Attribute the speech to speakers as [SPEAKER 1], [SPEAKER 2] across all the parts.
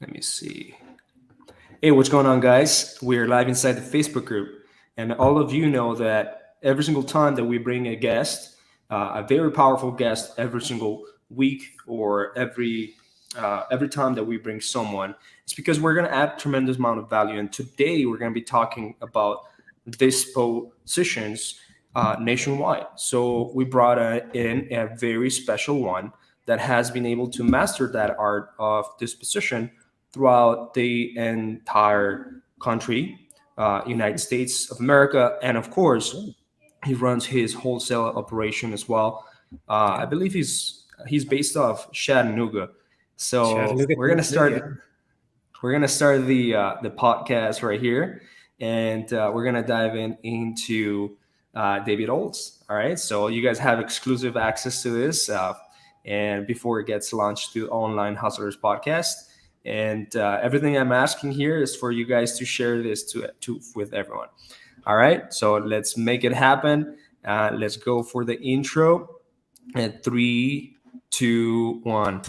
[SPEAKER 1] Let me see. Hey, what's going on, guys? We're live inside the Facebook group, and all of you know that every single time that we bring a guest, a very powerful guest, every single week or every time that we bring someone, it's because we're going to add tremendous amount of value. And today we're going to be talking about dispositions nationwide. So we brought in a very special one that has been able to master that art of disposition throughout the entire country, United States of America, and of course, he runs his wholesale operation as well. I believe he's based off Chattanooga. So
[SPEAKER 2] Chattanooga, Tennessee. Yeah.
[SPEAKER 1] we're gonna start the podcast right here, and we're gonna dive into David Olds. All right, so you guys have exclusive access to this, and before it gets launched to Online Hustlers podcast. And everything I'm asking here is for you guys to share this to with everyone. All right, so let's make it happen. Let's go for the intro. And 3, 2, 1.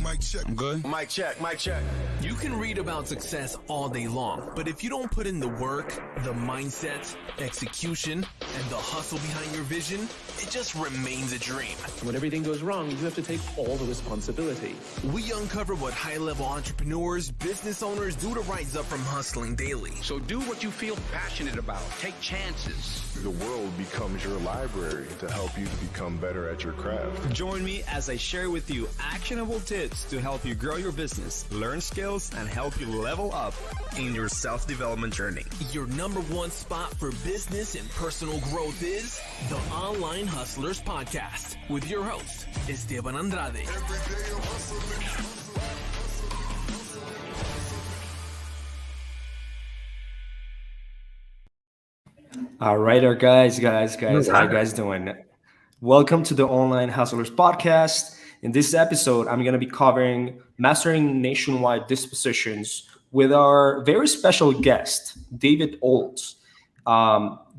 [SPEAKER 3] Mic check.
[SPEAKER 4] I'm good.
[SPEAKER 3] Mic check. Mic check.
[SPEAKER 5] You can read about success all day long, but if you don't put in the work, the mindset, execution, and the hustle behind your vision, it just remains a dream.
[SPEAKER 6] When everything goes wrong, you have to take all the responsibility.
[SPEAKER 5] We uncover what high-level entrepreneurs, business owners do to rise up from hustling daily.
[SPEAKER 4] So do what you feel passionate about. Take chances.
[SPEAKER 7] The world becomes your library to help you to become better at your craft.
[SPEAKER 8] Join me as I share with you actionable tips to help you grow your business, learn skills, and help you level up in your self-development journey.
[SPEAKER 5] Your number one spot for business and personal growth is the Online Hustlers Podcast with your host, Esteban Andrade.
[SPEAKER 1] All right, our guys, how you guys doing? Welcome to the Online Hustlers podcast. In this episode, I'm going to be covering mastering nationwide dispositions with our very special guest, David Olds.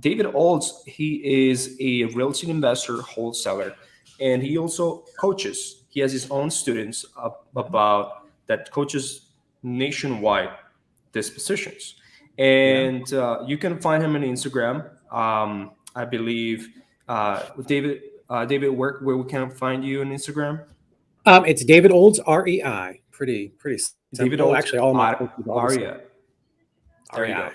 [SPEAKER 1] David Olds, he is a real estate investor, wholesaler, and he also coaches. He has his own students about that coaches nationwide dispositions. And you can find him on Instagram. I believe, David, where we can find you on Instagram?
[SPEAKER 2] It's David Olds, REI. Pretty simple.
[SPEAKER 1] David Olds,
[SPEAKER 2] actually, all my
[SPEAKER 1] REI. There you go.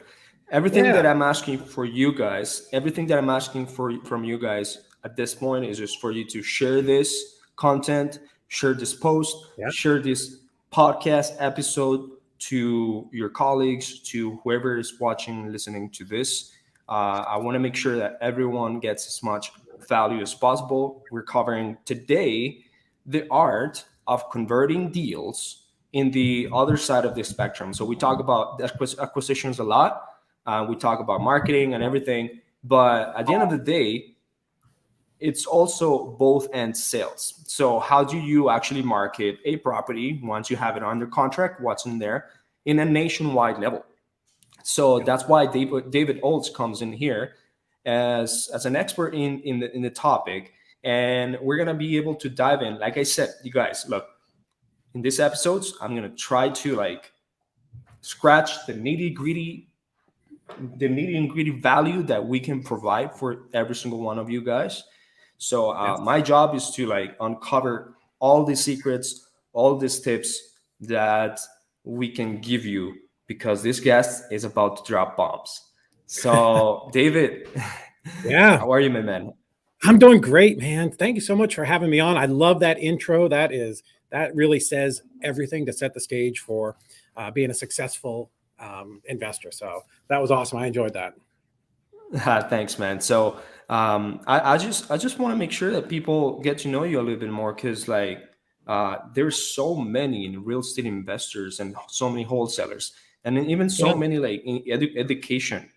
[SPEAKER 1] Everything that I'm asking for you guys, from you guys at this point is just for you to share this content, share this post, share this podcast episode to your colleagues, to whoever is watching, listening to this. I want to make sure that everyone gets as much value as possible. We're covering today the art of converting deals in the other side of the spectrum. So we talk about acquisitions a lot. We talk about marketing and everything. But at the end of the day, it's also both end sales. So how do you actually market a property once you have it under contract? What's in there in a nationwide level? So that's why David Olds comes in here as an expert in the topic, and we're gonna be able to dive in. Like I said, you guys, look, in these episodes, I'm gonna try to scratch the nitty and gritty value that we can provide for every single one of you guys. So my job is to uncover all the secrets, all these tips that we can give you, because this guest is about to drop bombs. So David, how are you, my man?
[SPEAKER 2] I'm doing great, man. Thank you so much for having me on. I love that intro. That really says everything to set the stage for being a successful investor. So that was awesome. I enjoyed that.
[SPEAKER 1] Thanks, man. So I just want to make sure that people get to know you a little bit more, because there's so many real estate investors and so many wholesalers, and even so many education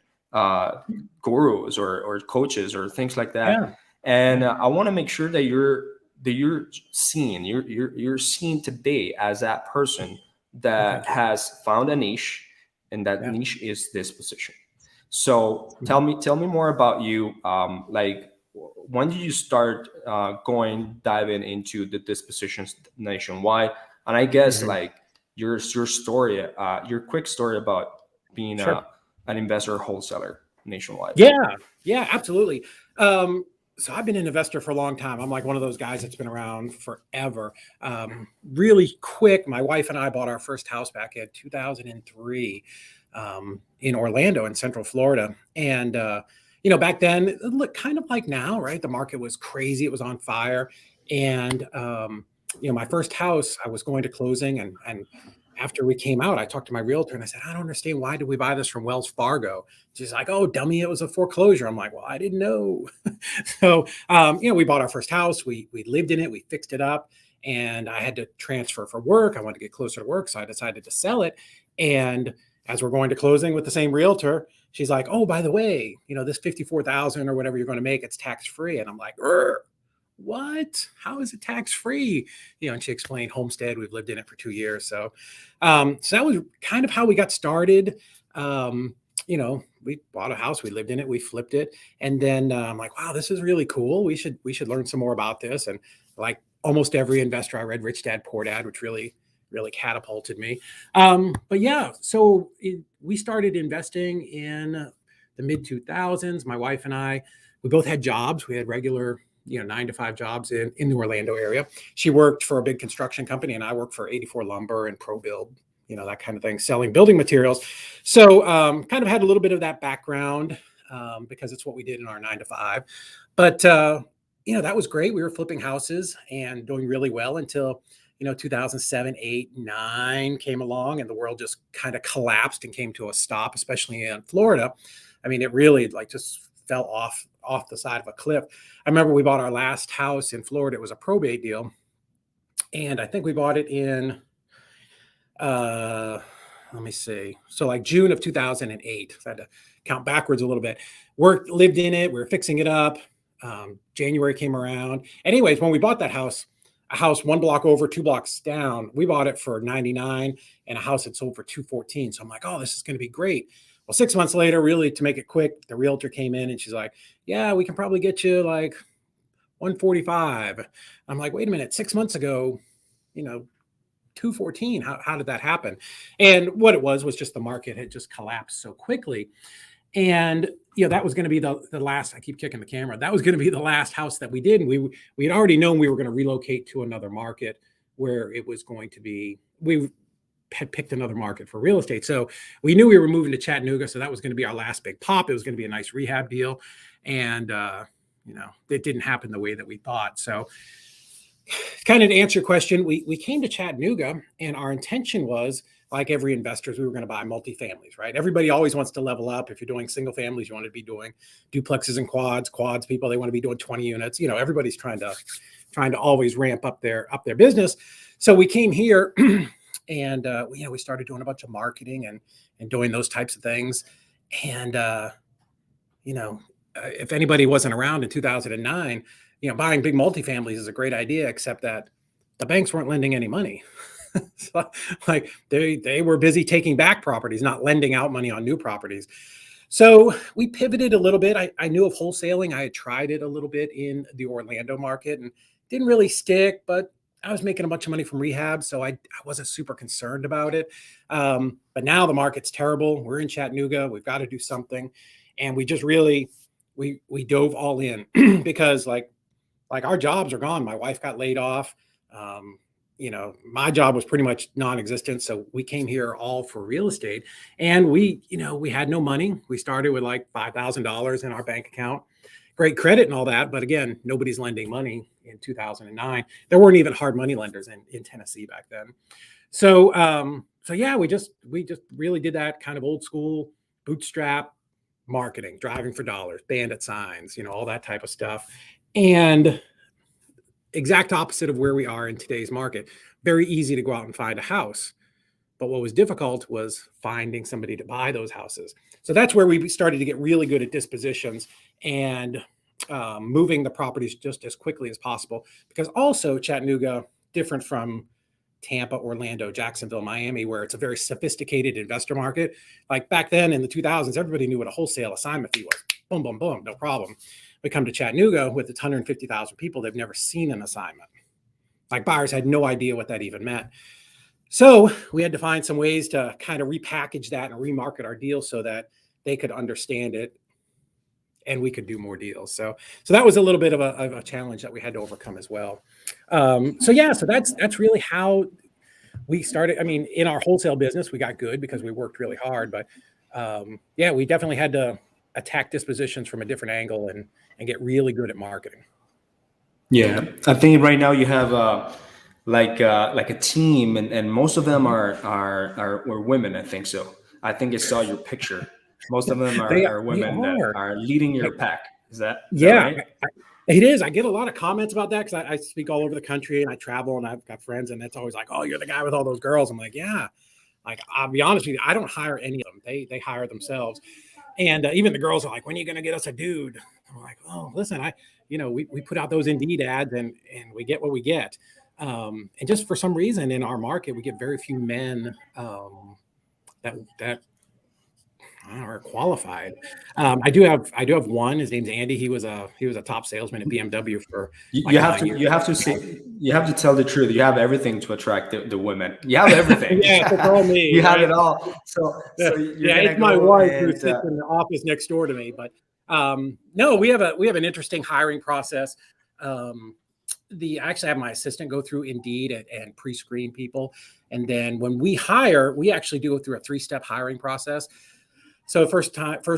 [SPEAKER 1] gurus or coaches or things like that. And I want to make sure that you're seen today as that person that has found a niche, and that niche is disposition. So tell me more about you. When did you start diving into the dispositions nationwide? And I guess your story, your quick story about being
[SPEAKER 2] Sure.
[SPEAKER 1] an investor wholesaler nationwide.
[SPEAKER 2] Yeah, absolutely. So I've been an investor for a long time. I'm like one of those guys that's been around forever. Really quick, my wife and I bought our first house back in 2003 in Orlando in Central Florida. And, back then, it looked kind of like now, right? The market was crazy. It was on fire. And, my first house, I was going to closing and after we came out, I talked to my realtor and I said, I don't understand. Why did we buy this from Wells Fargo? She's like, oh, dummy, it was a foreclosure. I'm like, well, I didn't know. So, we bought our first house. We lived in it. We fixed it up. And I had to transfer for work. I wanted to get closer to work. So I decided to sell it. And as we're going to closing with the same realtor, she's like, oh, by the way, this 54,000 or whatever you're going to make, it's tax free. And I'm like, what? How is it tax free? And she explained homestead. We've lived in it for 2 years. So that was kind of how we got started. We bought a house, we lived in it, we flipped it. And then I'm like, wow, this is really cool. We should learn some more about this. And like almost every investor, I read Rich Dad, Poor Dad, which really catapulted me. But yeah, so we started investing in the mid 2000s. My wife and I, we both had jobs. We had regular 9-to-5 jobs in the Orlando area. She worked for a big construction company and I worked for 84 Lumber and Pro Build, that kind of thing, selling building materials. So kind of had a little bit of that background because it's what we did in our 9-to-5. But, that was great. We were flipping houses and doing really well until, 2007, 8, 9 came along and the world just kind of collapsed and came to a stop, especially in Florida. I mean, it really just fell off the side of a cliff. I remember we bought our last house in Florida. It was a probate deal. And I think we bought it in, let me see. So like June of 2008. So I had to count backwards a little bit. Lived in it. We were fixing it up. January came around. Anyways, when we bought that house, a house 1 block over, 2 blocks down, we bought it for $99 and a house had sold for $214. So I'm like, oh, this is going to be great. Well, 6 months later, really to make it quick, the realtor came in and she's like, yeah, we can probably get you like 145. I'm like, wait a minute, 6 months ago, 214. How did that happen? And what it was just the market had just collapsed so quickly. And, that was going to be the last, I keep kicking the camera. That was going to be the last house that we did. And we had already known we were going to relocate to another market where it was going to be, we had picked another market for real estate. So we knew we were moving to Chattanooga. So that was going to be our last big pop. It was going to be a nice rehab deal. And, it didn't happen the way that we thought. So kind of to answer your question, we came to Chattanooga and our intention was, like every investor, we were going to buy multifamilies, right? Everybody always wants to level up. If you're doing single families, you want to be doing duplexes and quads people, they want to be doing 20 units. Everybody's trying to always ramp up their business. So we came here and we started doing a bunch of marketing and doing those types of things. And if anybody wasn't around in 2009, buying big multifamilies is a great idea, except that the banks weren't lending any money. So, like they were busy taking back properties, not lending out money on new properties. So we pivoted a little bit. I knew of wholesaling. I had tried it a little bit in the Orlando market and didn't really stick, but I was making a bunch of money from rehab. So I wasn't super concerned about it. But now the market's terrible. We're in Chattanooga. We've got to do something. And we just really, we dove all in because like our jobs are gone. My wife got laid off. My job was pretty much non-existent. So we came here all for real estate and we had no money. We started with like $5,000 in our bank account, great credit and all that. But again, nobody's lending money in 2009. There weren't even hard money lenders in Tennessee back then. So yeah, we just really did that kind of old school bootstrap marketing, driving for dollars, bandit signs, all that type of stuff. And exact opposite of where we are in today's market. Very easy to go out and find a house. But what was difficult was finding somebody to buy those houses. So that's where we started to get really good at dispositions and moving the properties just as quickly as possible. Because also Chattanooga, different from Tampa, Orlando, Jacksonville, Miami, where it's a very sophisticated investor market. Like back then in the 2000s, everybody knew what a wholesale assignment fee was. Boom, boom, boom, no problem. We come to Chattanooga with its 150,000 people. They've never seen an assignment. Like buyers had no idea what that even meant. So we had to find some ways to kind of repackage that and remarket our deal so that they could understand it and we could do more deals. So that was a little bit of a challenge that we had to overcome as well. So that's really how we started. I mean, in our wholesale business, we got good because we worked really hard, but we definitely had to attack dispositions from a different angle and get really good at marketing.
[SPEAKER 1] Yeah, I think right now you have like a team, and most of them are women. I think so. I think I saw your picture. Most of them are women that are leading your pack. Is that right?
[SPEAKER 2] It is. I get a lot of comments about that because I speak all over the country and I travel and I've got friends, and it's always like, "Oh, you're the guy with all those girls." I'm like, "Yeah." Like, I'll be honest with you, I don't hire any of them. They hire themselves. And even the girls are like, "When are you going to get us a dude?" I'm like, "Oh, listen, we put out those Indeed ads and we get what we get." And just for some reason in our market, we get very few men that are qualified. I do have one. His name's Andy. He was a top salesman at BMW for
[SPEAKER 1] You have to tell the truth. You have everything to attract the women. You have everything.
[SPEAKER 2] Yeah, it's all me.
[SPEAKER 1] You have it all. So
[SPEAKER 2] it's my wife who sits in the office next door to me. But no, we have an interesting hiring process. I actually have my assistant go through Indeed and pre-screen people, and then when we hire, we actually do it through a 3-step hiring process. So first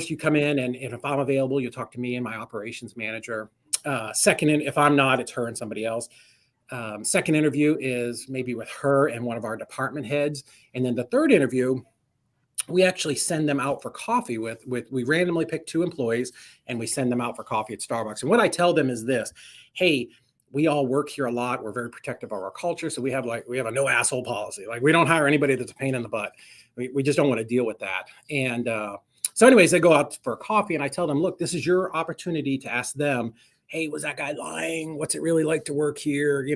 [SPEAKER 2] you come in, and if I'm available, you'll talk to me and my operations manager. Second, if I'm not, it's her and somebody else. Second interview is maybe with her and one of our department heads. And then the third interview, we actually send them out for coffee we randomly pick 2 employees and we send them out for coffee at Starbucks. And what I tell them is this: hey, we all work here a lot. We're very protective of our culture. So we have a no asshole policy. Like, we don't hire anybody that's a pain in the butt. We just don't want to deal with that. And so anyways, they go out for coffee and I tell them, look, this is your opportunity to ask them, hey, was that guy lying? What's it really like to work here?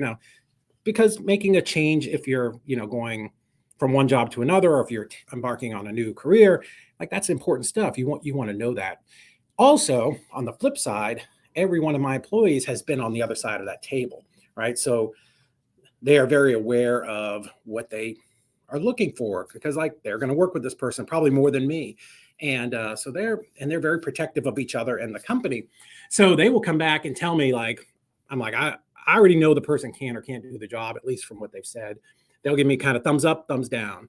[SPEAKER 2] Because making a change, if you're, going from one job to another, or if you're embarking on a new career, like, that's important stuff. You want to know that. Also, on the flip side, every one of my employees has been on the other side of that table, right? So they are very aware of what they are looking for, because they're going to work with this person probably more than me. And so they're very protective of each other and the company. So they will come back and tell me, I already know the person can or can't do the job, at least from what they've said. They'll give me kind of thumbs up, thumbs down.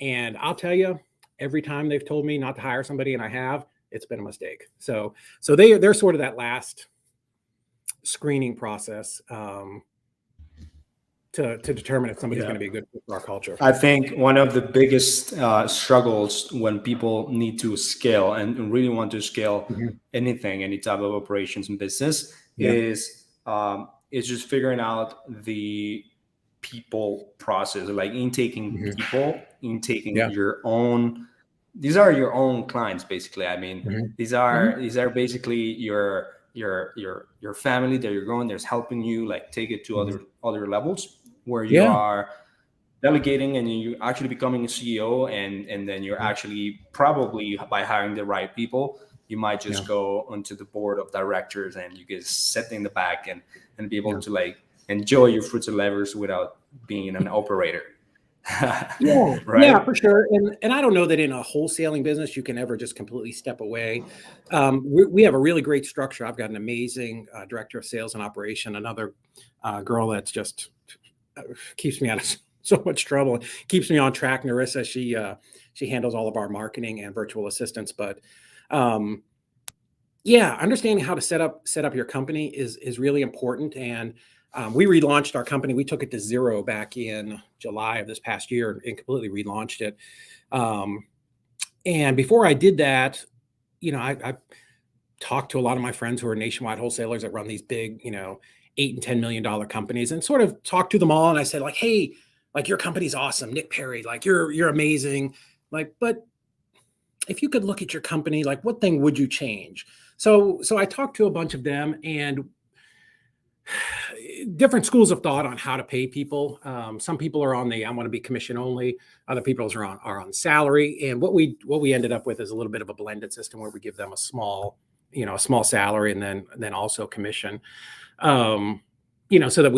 [SPEAKER 2] And I'll tell you, every time they've told me not to hire somebody, and I have, it's been a mistake. So they're sort of that last screening process to determine if somebody's going to be good for our culture.
[SPEAKER 1] I think one of the biggest struggles when people need to scale and really want to scale anything, any type of operations and business, is just figuring out the people process, like intaking people, intaking your own. These are your own clients, basically. I mean, these are basically your family that you're growing. There's helping you take it to other levels where you are delegating and you actually becoming a CEO, and then you're actually, probably by hiring the right people, you might just go onto the board of directors and you get sit in the back and be able to enjoy your fruits and labors without being an operator.
[SPEAKER 2] Right? Yeah, for sure. And I don't know that in a wholesaling business you can ever just completely step away. We have a really great structure. I've got an amazing director of sales and operation, another girl that's just keeps me out of so much trouble, keeps me on track. Narissa, she handles all of our marketing and virtual assistants. But understanding how to set up your company is really important. And we relaunched our company. We took it to zero back in July of this past year and completely relaunched it. And before I did that, I talked to a lot of my friends who are nationwide wholesalers that run these big, $8 and $10 million companies, and sort of talked to them all. And I said, hey, your company's awesome, Nick Perry, you're amazing. But if you could look at your company, what thing would you change? So I talked to a bunch of them, and different schools of thought on how to pay people. Some people are on I want to be commission only. Other people are on salary. And what we ended up with is a little bit of a blended system where we give them a small salary and then also commission. So that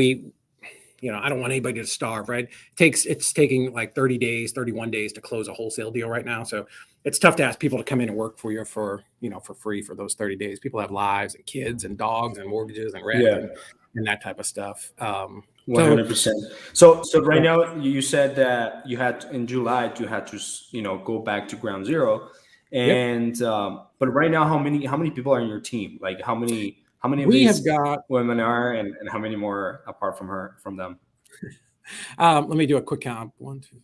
[SPEAKER 2] I don't want anybody to starve, right? It's taking like 30 days, 31 days to close a wholesale deal right now. So it's tough to ask people to come in and work for you for free for those 30 days. People have lives and kids and dogs and mortgages and rent and that type of stuff.
[SPEAKER 1] 100%. So right now you said that in July you had to go back to ground zero, and but right now how many people are in your team? Like how many of
[SPEAKER 2] we
[SPEAKER 1] these
[SPEAKER 2] have got
[SPEAKER 1] women are, and how many more apart from them?
[SPEAKER 2] let me do a quick count. 1, 2.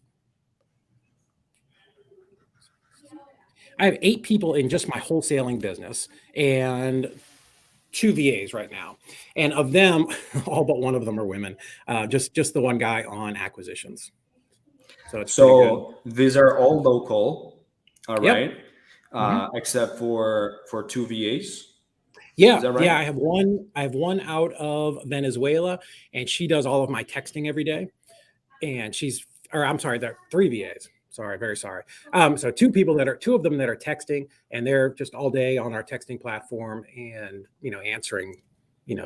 [SPEAKER 2] I have 8 people in just my wholesaling business and 2 VAs right now. And of them, all but one of them are women. Just the one guy on acquisitions. So it's pretty good.
[SPEAKER 1] These are all local, all
[SPEAKER 2] Yep.
[SPEAKER 1] right? Except for 2 VAs.
[SPEAKER 2] Yeah,
[SPEAKER 1] Is that right?
[SPEAKER 2] yeah. I have one out of Venezuela, and she does all of my texting every day. And I'm sorry, there are 3 VAs. Sorry, very sorry. So 2 of them that are texting, and they're just all day on our texting platform and, answering,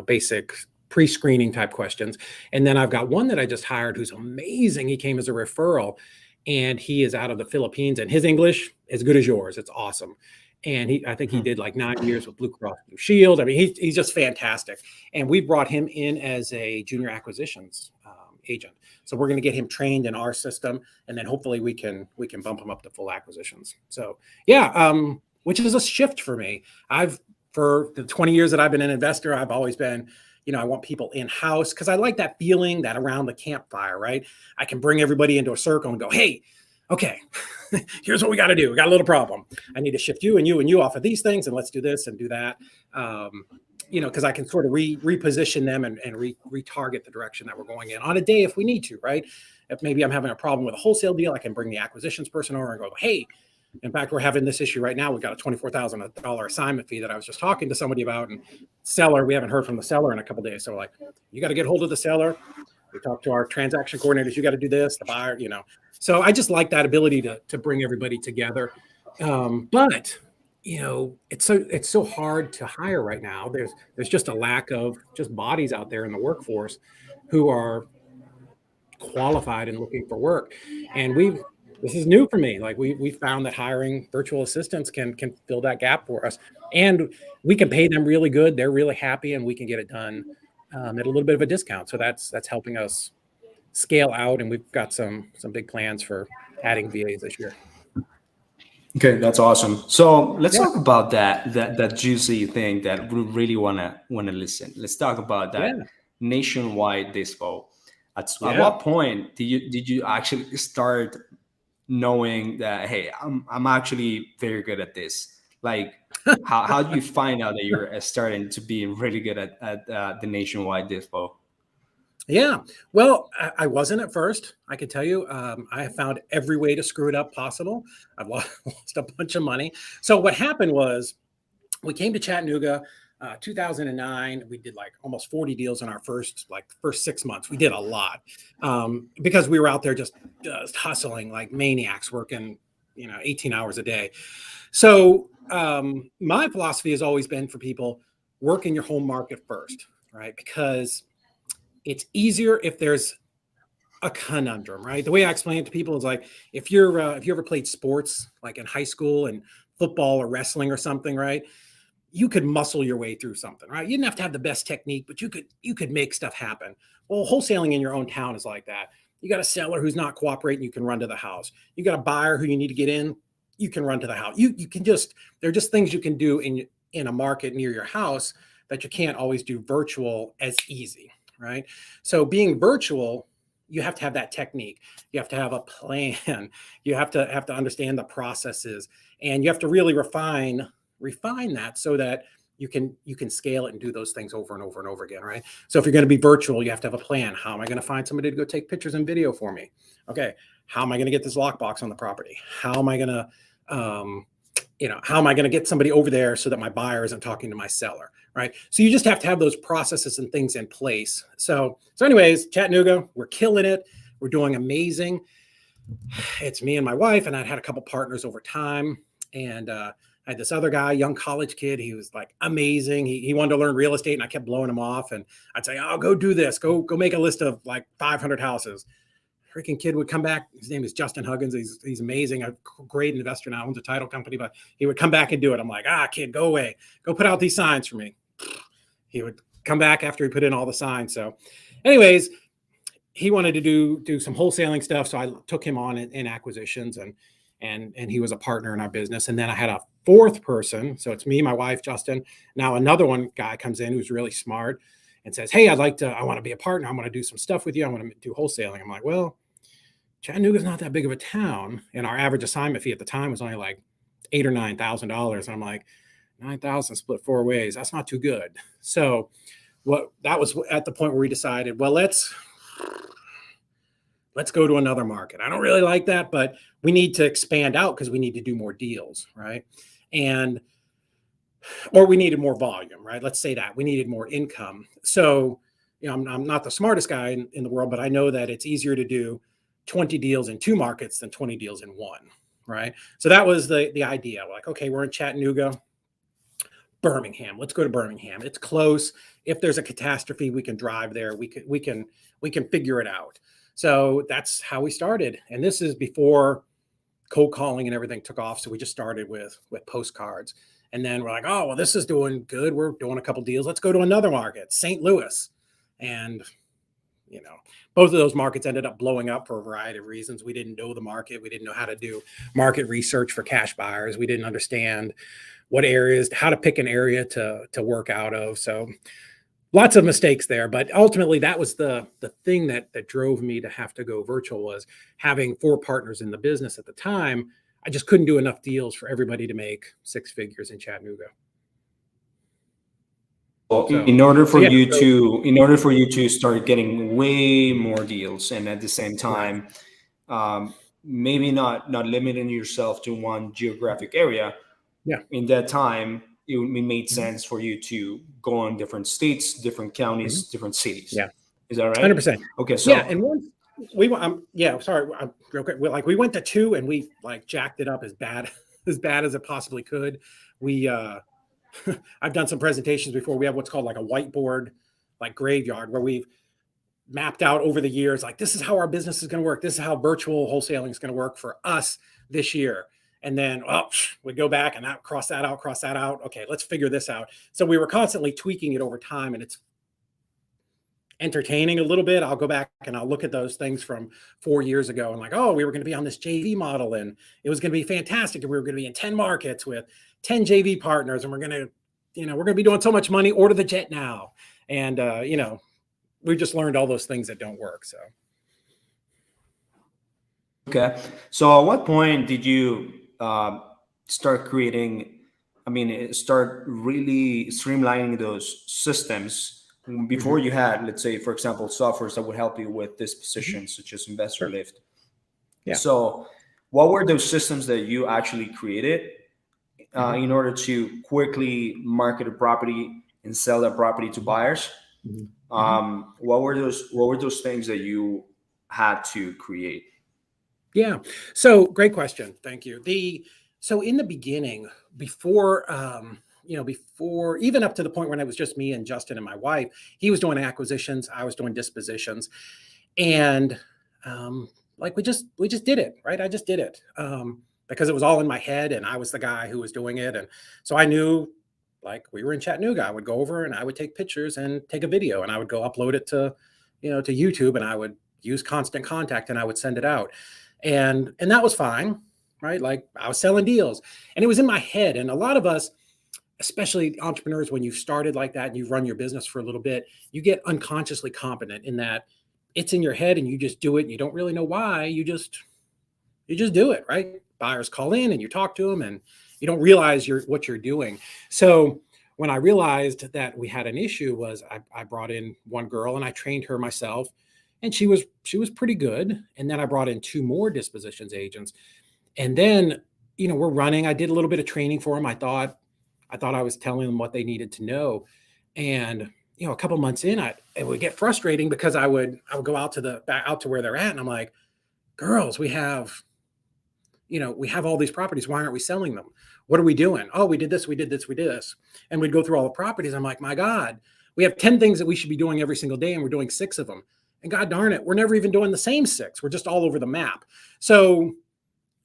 [SPEAKER 2] basic pre-screening type questions. And then I've got one that I just hired who's amazing. He came as a referral, and he is out of the Philippines, and his English as good as yours. It's awesome. And I think he did like 9 years with Blue Cross Blue Shield. I mean, he's just fantastic. And we brought him in as a junior acquisitions agent. So we're going to get him trained in our system, and then hopefully we can bump him up to full acquisitions. So which is a shift for me. For the 20 years that I've been an investor, I've always been, I want people in-house because I like that feeling that around the campfire, right? I can bring everybody into a circle and go, hey, okay, here's what we got to do. We got a little problem. I need to shift you and you and you off of these things, and let's do this and do that. Because I can sort of reposition them and retarget the direction that we're going in on a day if we need to, right? If maybe I'm having a problem with a wholesale deal, I can bring the acquisitions person over and go, hey, in fact, we're having this issue right now. We've got a $24,000 assignment fee that I was just talking to somebody about, and seller, we haven't heard from the seller in a couple of days. So we're like, you got to get hold of the seller. We talk to our transaction coordinators. You got to do this, the buyer, So I just like that ability to bring everybody together. But it's so hard to hire right now. There's just a lack of just bodies out there in the workforce who are qualified and looking for work. And this is new for me. Like we found that hiring virtual assistants can fill that gap for us, and we can pay them really good. They're really happy, and we can get it done at a little bit of a discount. So that's helping us scale out, and we've got some big plans for adding VAs this year.
[SPEAKER 1] Okay, that's awesome. So let's talk about that juicy thing that we really wanna listen. Let's talk about that nationwide dispo. At what point did you actually start knowing that, hey, I'm actually very good at this? Like, how do you find out that you're starting to be really good at the nationwide dispo?
[SPEAKER 2] Yeah, well, I wasn't at first. I can tell you, I have found every way to screw it up possible. I've lost a bunch of money. So what happened was, we came to Chattanooga, 2009. We did like almost 40 deals in our first 6 months. We did a lot because we were out there just hustling like maniacs, working 18 hours a day. So my philosophy has always been for people, work in your home market first, right? Because it's easier if there's a conundrum, right? The way I explain it to people is like, if you ever played sports, like in high school and football or wrestling or something, right? You could muscle your way through something, right? You didn't have to have the best technique, but you could make stuff happen. Well, wholesaling in your own town is like that. You got a seller who's not cooperating, you can run to the house. You got a buyer who you need to get in, you can run to the house. You can there are just things you can do in a market near your house that you can't always do virtual as easy. Right. So being virtual, you have to have that technique. You have to have a plan. You have to understand the processes, and you have to really refine that so that you can scale it and do those things over and over and over again. Right. So if you're going to be virtual, you have to have a plan. How am I going to find somebody to go take pictures and video for me? Okay. How am I going to get this lockbox on the property? How am I going to, how am I going to get somebody over there so that my buyer isn't talking to my seller? Right. So you just have to have those processes and things in place. So anyways, Chattanooga, we're killing it. We're doing amazing. It's me and my wife, and I'd had a couple partners over time. And I had this other guy, young college kid. He was like amazing. He wanted to learn real estate, and I kept blowing him off. And I'd say, "Oh, go do this. Go make a list of like 500 houses." Freaking kid would come back. His name is Justin Huggins. He's amazing. A great investor now, owns a title company, but he would come back and do it. I'm like, kid, go away. Go put out these signs for me. He would come back after he put in all the signs. So anyways, he wanted to do some wholesaling stuff. So I took him on in acquisitions, and he was a partner in our business. And then I had a fourth person. So it's me, my wife, Justin. Now another one guy comes in who's really smart and says, "Hey, I want to be a partner. I want to do some stuff with you. I want to do wholesaling." I'm like, "Well, Chattanooga's not that big of a town." And our average assignment fee at the time was only like $8,000 or $9,000. And I'm like, 9,000 split 4 ways. That's not too good. So that was at the point where we decided, well, let's go to another market. I don't really like that, but we need to expand out because we need to do more deals, right? Or we needed more volume, right? Let's say that we needed more income. So, I'm not the smartest guy in the world, but I know that it's easier to do 20 deals in 2 markets than 20 deals in 1, right? So that was the idea. We're like, okay, we're in Chattanooga, Birmingham. Let's go to Birmingham. It's close. If there's a catastrophe, we can drive there. We can figure it out. So that's how we started. And this is before cold calling and everything took off. So we just started with postcards. And then we're like, oh, well, this is doing good. We're doing a couple deals. Let's go to another market, St. Louis. And, both of those markets ended up blowing up for a variety of reasons. We didn't know the market. We didn't know how to do market research for cash buyers. We didn't understand what areas, how to pick an area to work out of. So lots of mistakes there. But ultimately, that was the thing that drove me to have to go virtual, was having 4 partners in the business at the time. I just couldn't do enough deals for everybody to make 6 figures in Chattanooga.
[SPEAKER 1] Well, in order for you to start getting way more deals, and at the same time, maybe not limiting yourself to one geographic area.
[SPEAKER 2] Yeah.
[SPEAKER 1] In that time, it made sense for you to go on different states, different counties, different cities.
[SPEAKER 2] Yeah.
[SPEAKER 1] Is that right?
[SPEAKER 2] 100%.
[SPEAKER 1] Okay. So
[SPEAKER 2] yeah, and once we sorry, real quick. We went to 2 and we jacked it up as bad as it possibly could. We I've done some presentations before. We have what's called a whiteboard, graveyard, where we've mapped out over the years, this is how our business is going to work. This is how virtual wholesaling is going to work for us this year. And then, we go back and cross that out. Okay, let's figure this out. So we were constantly tweaking it over time, and it's entertaining a little bit. I'll go back and I'll look at those things from 4 years ago and we were going to be on this JV model, and it was going to be fantastic. And we were going to be in 10 markets with 10 JV partners, and we're going to be doing so much money. Order the jet now. And, we just learned all those things that don't work. So.
[SPEAKER 1] Okay. So at what point did you start start really streamlining those systems before you had, let's say, for example, softwares that would help you with dispositions, such as Investor Lift?
[SPEAKER 2] Yeah.
[SPEAKER 1] So what were those systems that you actually created in order to quickly market a property and sell that property to buyers? What were those things that you had to create?
[SPEAKER 2] Yeah. So great question. Thank you. So in the beginning, before even up to the point when it was just me and Justin and my wife, he was doing acquisitions, I was doing dispositions, and we just did it, right? I just did it because it was all in my head, and I was the guy who was doing it, and so I knew, we were in Chattanooga, I would go over and I would take pictures and take a video, and I would go upload it to YouTube, and I would use Constant Contact, and I would send it out, and that was fine, right? I was selling deals, and it was in my head. And a lot of us, especially entrepreneurs, when you've started like that and you've run your business for a little bit, you get unconsciously competent in that it's in your head and you just do it, and you don't really know why. You just do it, right? Buyers call in and you talk to them, and you don't realize what you're doing. So when I realized that we had an issue, was I brought in one girl and I trained her myself, and she was pretty good. And then I brought in 2 more dispositions agents, and then we're running. I did a little bit of training for them. I thought I was telling them what they needed to know, and a couple months in, it would get frustrating because I would go out to where they're at, and I'm like, girls, we have we have all these properties. Why aren't we selling them? What are we doing? Oh, we did this, we did this, we did this. And we'd go through all the properties. I'm like, my God, we have 10 things that we should be doing every single day, and we're doing 6 of them. And God darn it, we're never even doing the same 6. We're just all over the map. So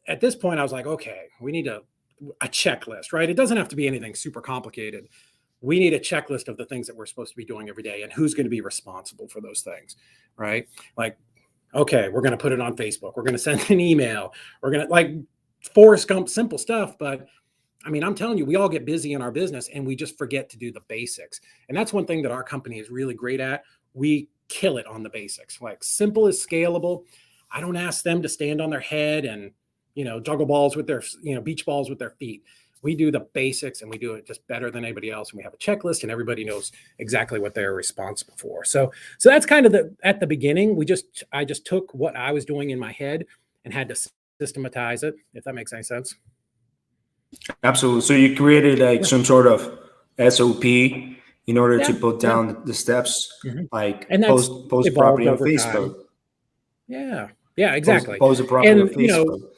[SPEAKER 2] at this point, I was like, okay, we need a checklist, right? It doesn't have to be anything super complicated. We need a checklist of the things that we're supposed to be doing every day and who's going to be responsible for those things, right? Like, okay, we're going to put it on Facebook. We're going to send an email. We're going to, like, Forrest Gump, simple stuff. But I mean, I'm telling you, we all get busy in our business and we just forget to do the basics. And that's one thing that our company is really great at. We kill it on the basics. Like, simple is scalable. I don't ask them to stand on their head and, juggle balls with their, beach balls with their feet. We do the basics, and we do it just better than anybody else. And we have a checklist, and everybody knows exactly what they're responsible for. So that's kind of at the beginning. I just took what I was doing in my head and had to systematize it, if that makes any sense.
[SPEAKER 1] Absolutely. So you created like some sort of SOP in order to put down the steps, like
[SPEAKER 2] and
[SPEAKER 1] post property on
[SPEAKER 2] Time.
[SPEAKER 1] Facebook.
[SPEAKER 2] Yeah, exactly.
[SPEAKER 1] Post a property on Facebook.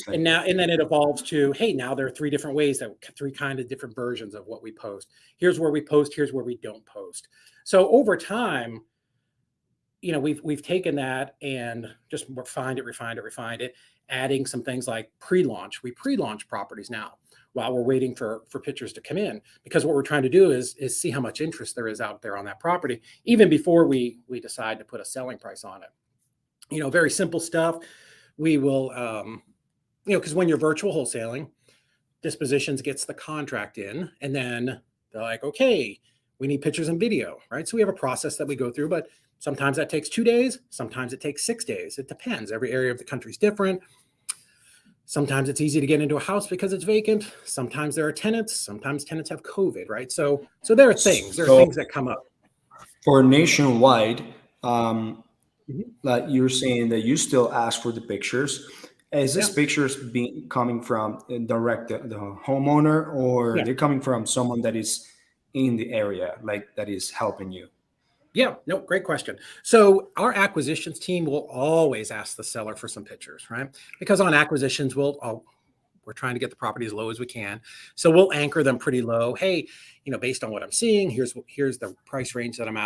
[SPEAKER 2] And then it evolves to, hey, now there are 3 different ways, 3 kind of different versions of what we post. Here's where we post. Here's where we don't post. So over time, we've taken that and just refined it, adding some things like pre-launch. We pre-launch properties now while we're waiting for pictures to come in, because what we're trying to do is see how much interest there is out there on that property, even before we decide to put a selling price on it. Very simple stuff. We will, because when you're virtual wholesaling, Dispositions gets the contract in, and then they're like, okay, we need pictures and video, right? So we have a process that we go through, but sometimes that takes 2 days. Sometimes it takes 6 days. It depends. Every area of the country is different. Sometimes it's easy to get into a house because it's vacant. Sometimes there are tenants. Sometimes tenants have COVID, right? So there are things. There are things that come up.
[SPEAKER 1] For nationwide, like you're saying that you still ask for the pictures. Is this pictures coming from direct the homeowner, or they're coming from someone that is in the area, like that is helping you?
[SPEAKER 2] Yeah, no, great question. So our acquisitions team will always ask the seller for some pictures, right? Because on acquisitions, we're trying to get the property as low as we can. So we'll anchor them pretty low. Hey, based on what I'm seeing, here's the price range that I'm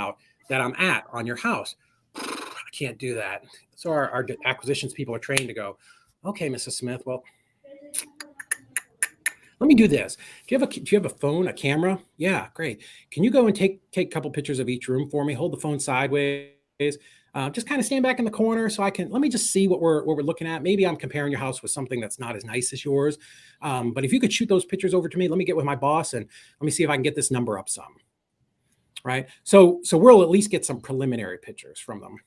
[SPEAKER 2] at on your house. I can't do that. So our acquisitions people are trained to go, okay, Mrs. Smith, well, let me do this. Do you have a phone, a camera? Yeah, great. Can you go and take a couple pictures of each room for me? Hold the phone sideways. Just kind of stand back in the corner so let me just see what we're looking at. Maybe I'm comparing your house with something that's not as nice as yours. But if you could shoot those pictures over to me, let me get with my boss and let me see if I can get this number up some. Right. So we'll at least get some preliminary pictures from them.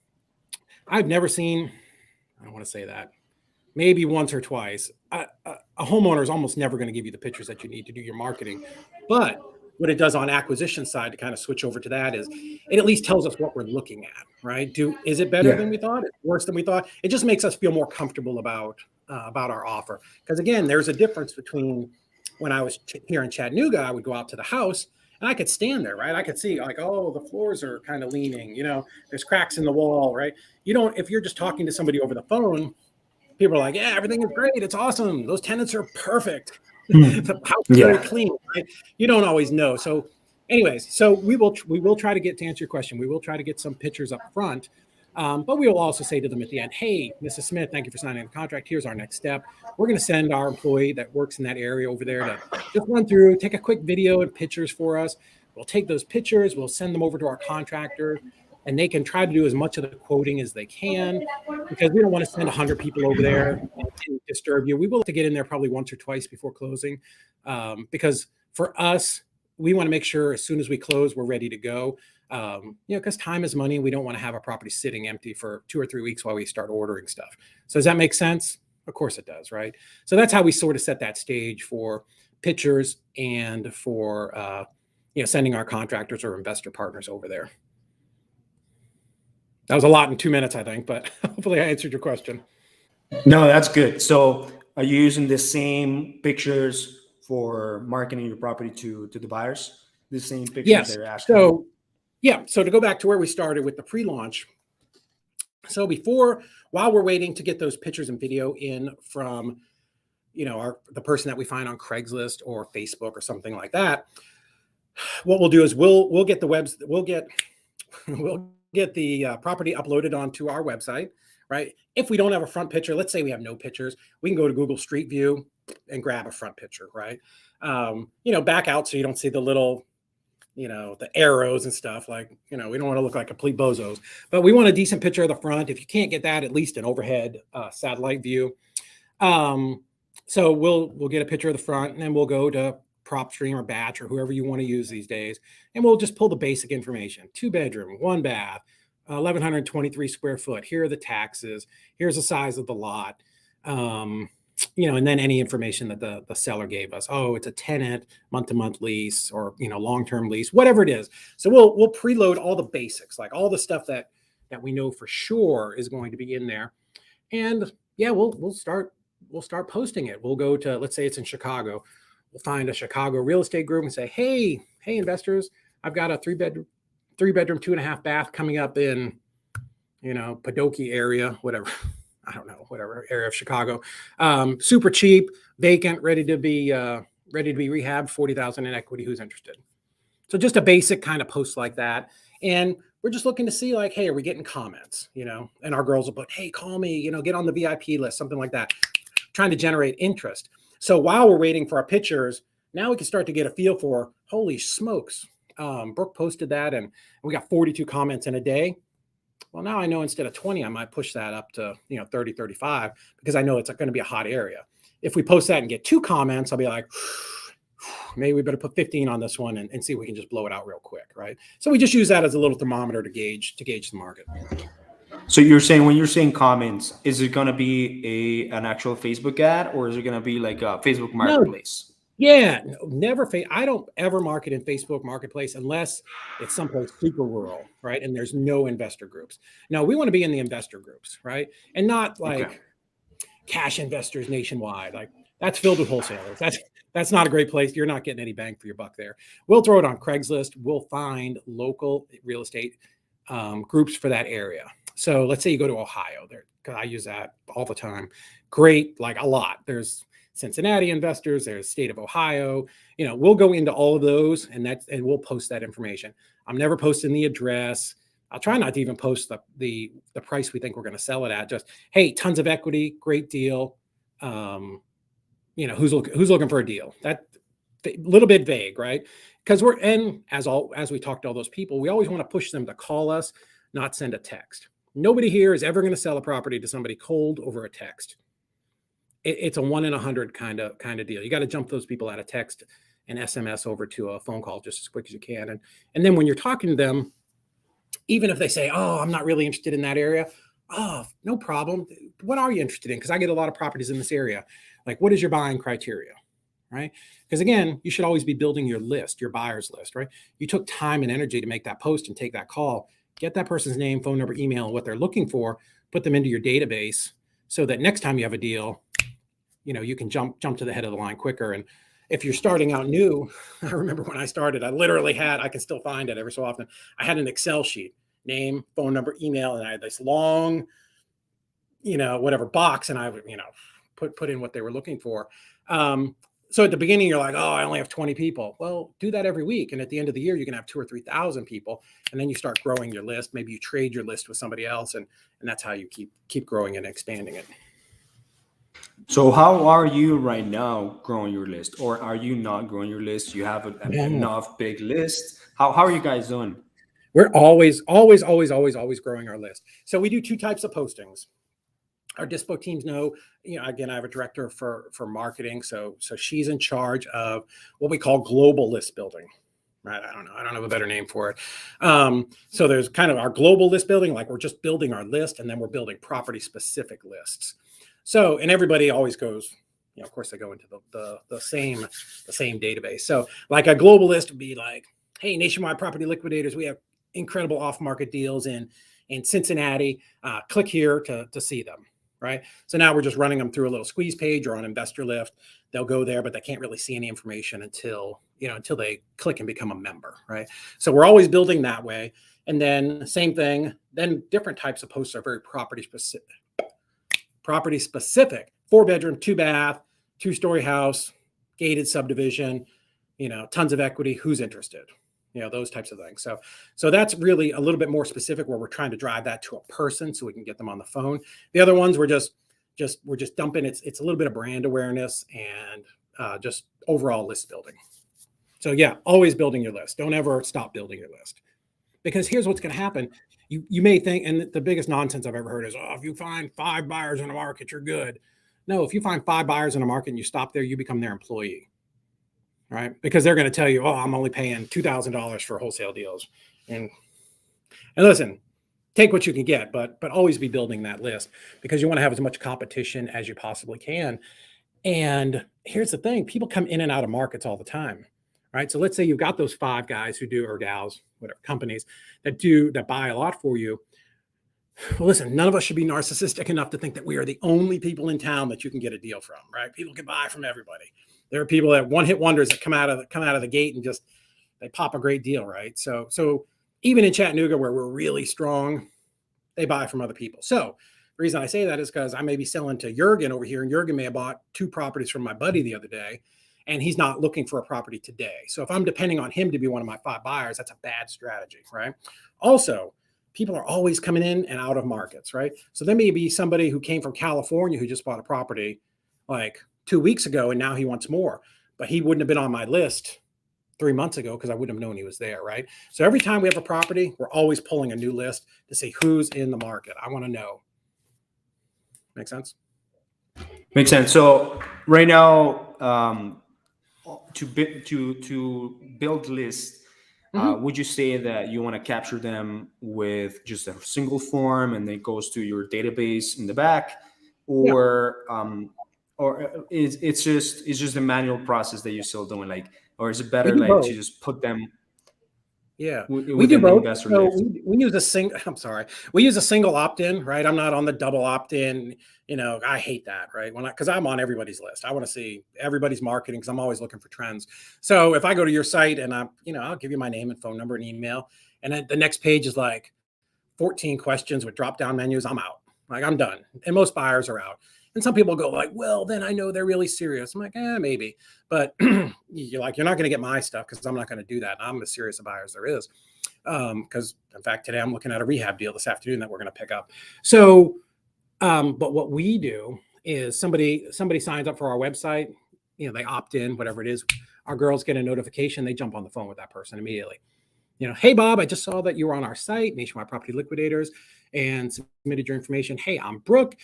[SPEAKER 2] I've never seen, I don't want to say that, maybe once or twice. A homeowner is almost never going to give you the pictures that you need to do your marketing. But what it does on acquisition side, to kind of switch over to that, is it at least tells us what we're looking at, right? Is it better than we thought? Is it worse than we thought? It just makes us feel more comfortable about our offer. Because again, there's a difference between when I was here in Chattanooga, I would go out to the house and I could stand there, right? I could see like, oh, the floors are kind of leaning, there's cracks in the wall, right? If you're just talking to somebody over the phone, people are like, yeah, everything is great. It's awesome. Those tenants are perfect. The house is very clean, right? You don't always know. So anyways, so we will try to get, to answer your question, we will try to get some pictures up front. But we will also say to them at the end, hey, Mrs. Smith, thank you for signing the contract. Here's our next step. We're going to send our employee that works in that area over there to just run through, take a quick video and pictures for us. We'll take those pictures. We'll send them over to our contractor, and they can try to do as much of the quoting as they can, because we don't want to send 100 people over there and disturb you. We will have to get in there probably once or twice before closing, because for us, we want to make sure as soon as we close, we're ready to go. Because time is money. We don't want to have a property sitting empty for 2 or 3 weeks while we start ordering stuff. So does that make sense? Of course it does, right? So that's how we sort of set that stage for pictures and for sending our contractors or investor partners over there. That was a lot in 2 minutes, I think, but hopefully I answered your question.
[SPEAKER 1] No, that's good. So are you using the same pictures for marketing your property to the buyers? The same pictures they're asking?
[SPEAKER 2] So to go back to where we started with the pre-launch, So while we're waiting to get those pictures and video in from, the person that we find on Craigslist or Facebook or something like that, what we'll do is we'll get the we'll get the property uploaded onto our website, right? If we don't have a front picture, let's say we have no pictures, we can go to Google Street View and grab a front picture, right? Back out so you don't see the little, the arrows and stuff. Like, we don't want to look like complete bozos, but we want a decent picture of the front. If you can't get that, at least an overhead satellite view. So we'll get a picture of the front, and then we'll go to PropStream or Batch or whoever you want to use these days, and we'll just pull the basic information: 2-bedroom, 1 bath, 1,123 square foot. Here are the taxes. Here's the size of the lot. And then any information that the seller gave us. Oh, it's a tenant, month-to-month lease, or long-term lease, whatever it is. So we'll preload all the basics, like all the stuff that we know for sure is going to be in there. And yeah, we'll start posting it. We'll go to, let's say it's in Chicago. We'll find a Chicago real estate group and say, hey investors, I've got a 3-bedroom, 2.5 bath coming up in, Padoki area, whatever. I don't know, whatever area of Chicago. Super cheap, vacant, ready to be rehabbed, 40,000 in equity. Who's interested? So just a basic kind of post like that. And we're just looking to see, like, hey, are we getting comments? And our girls will put, hey, call me, get on the VIP list, something like that, trying to generate interest. So while we're waiting for our pictures, now we can start to get a feel for, holy smokes. Brooke posted that and we got 42 comments in a day. Well, now I know instead of 20, I might push that up to 30, 35, because I know it's going to be a hot area. If we post that and get 2 comments, I'll be like, maybe we better put 15 on this one and see if we can just blow it out real quick, right? So we just use that as a little thermometer to gauge the market.
[SPEAKER 1] So you're saying, when you're saying comments, is it going to be an actual Facebook ad, or is it going to be like a Facebook Marketplace?
[SPEAKER 2] No. Yeah, never. I don't ever market in Facebook Marketplace unless it's someplace super rural, right? And there's no investor groups. No, we want to be in the investor groups, right? And not like cash investors nationwide. Like, that's filled with wholesalers. That's not a great place. You're not getting any bang for your buck there. We'll throw it on Craigslist. We'll find local real estate groups for that area. So let's say you go to Ohio there, because I use that all the time. Great, like a lot. There's Cincinnati investors, there's state of Ohio. We'll go into all of those and we'll post that information. I'm never posting the address. I'll try not to even post the price we think we're going to sell it at. Just, hey, tons of equity, great deal. Who's looking for a deal? That a little bit vague, right? Because as we talk to all those people, we always want to push them to call us, not send a text. Nobody here is ever going to sell a property to somebody cold over a text. It's a 1 in 100 kind of deal. You got to jump those people out of text and SMS over to a phone call just as quick as you can. And then when you're talking to them, even if they say, oh, I'm not really interested in that area. Oh, no problem. What are you interested in? Because I get a lot of properties in this area. Like, what is your buying criteria? Right? Because again, you should always be building your list, your buyer's list, right? You took time and energy to make that post and take that call. Get that person's name, phone number, email, and what they're looking for, put them into your database so that next time you have a deal, you can jump to the head of the line quicker. And if you're starting out new, I remember when I started, I can still find it every so often. I had an Excel sheet, name, phone number, email, and I had this long, whatever box, and I would, put in what they were looking for. So at the beginning, you're like, oh, I only have 20 people. Well, do that every week. And at the end of the year, you can have 2,000 or 3,000 people. And then you start growing your list. Maybe you trade your list with somebody else. And that's how you keep growing and expanding it.
[SPEAKER 1] So how are you right now growing your list? Or are you not growing your list? You have enough big list. How are you guys doing?
[SPEAKER 2] We're always growing our list. So we do 2 types of postings. Our Dispo teams know, again, I have a director for marketing. So she's in charge of what we call global list building, right? I don't have a better name for it. So there's kind of our global list building, like we're just building our list, and then we're building property specific lists. So, and everybody always goes, of course they go into the same database. So like a global list would be like, hey, Nationwide Property Liquidators, we have incredible off-market deals in Cincinnati. Click here to see them. Right. So now we're just running them through a little squeeze page or on Investor Lift. They'll go there, but they can't really see any information until they click and become a member. Right. So we're always building that way. And then same thing, then different types of posts are very property specific. 4-bedroom, 2-bath, 2-story house, gated subdivision, tons of equity, who's interested? Those types of things. So that's really a little bit more specific where we're trying to drive that to a person so we can get them on the phone. The other ones we're just dumping. It's a little bit of brand awareness and just overall list building. So yeah, always building your list. Don't ever stop building your list, because here's what's going to happen. You may think, and the biggest nonsense I've ever heard is, if you find 5 buyers in a market, you're good. No, if you find 5 buyers in a market and you stop there, you become their employee. Right? Because they're going to tell you, I'm only paying $2,000 for wholesale deals. And listen, take what you can get, but always be building that list, because you want to have as much competition as you possibly can. And here's the thing, people come in and out of markets all the time, right? So let's say you've got those 5 guys who do, or gals, whatever, companies that buy a lot for you. Well, listen, none of us should be narcissistic enough to think that we are the only people in town that you can get a deal from, right? People can buy from everybody. There are people that one-hit wonders that come out of the gate and just they pop a great deal, right? So even in Chattanooga, where we're really strong, they buy from other people. So the reason I say that is because I may be selling to Jurgen over here, and Jurgen may have bought 2 properties from my buddy the other day, and he's not looking for a property today. So if I'm depending on him to be one of my 5 buyers, that's a bad strategy, right? Also, people are always coming in and out of markets, right? So there may be somebody who came from California who just bought a property like 2 weeks ago, and now he wants more, but he wouldn't have been on my list 3 months ago because I wouldn't have known he was there, right? So every time we have a property, we're always pulling a new list to see who's in the market. I want to know. Make sense?
[SPEAKER 1] Makes sense. So right now, to build lists, would you say that you want to capture them with just a single form and then it goes to your database in the back, or it's just a manual process that you're still doing, like, or is it better like to just put them?
[SPEAKER 2] Yeah,
[SPEAKER 1] we do both. So
[SPEAKER 2] we use a single. I'm sorry, we use a single opt-in, right? I'm not on the double opt-in. I hate that, right? Because I'm on everybody's list. I want to see everybody's marketing because I'm always looking for trends. So if I go to your site and I'll give you my name and phone number and email, and then the next page is like 14 questions with drop-down menus, I'm out. Like, I'm done. And most buyers are out. And some people go like, well, then I know they're really serious. I'm like, maybe. But you're not going to get my stuff because I'm not going to do that. I'm as serious a buyer as there is. Because, in fact, today I'm looking at a rehab deal this afternoon that we're going to pick up. So, but what we do is somebody signs up for our website. They opt in, whatever it is. Our girls get a notification. They jump on the phone with that person immediately. Hey, Bob, I just saw that you were on our site, Nationwide Property Liquidators, and submitted your information. Hey, I'm Brooke.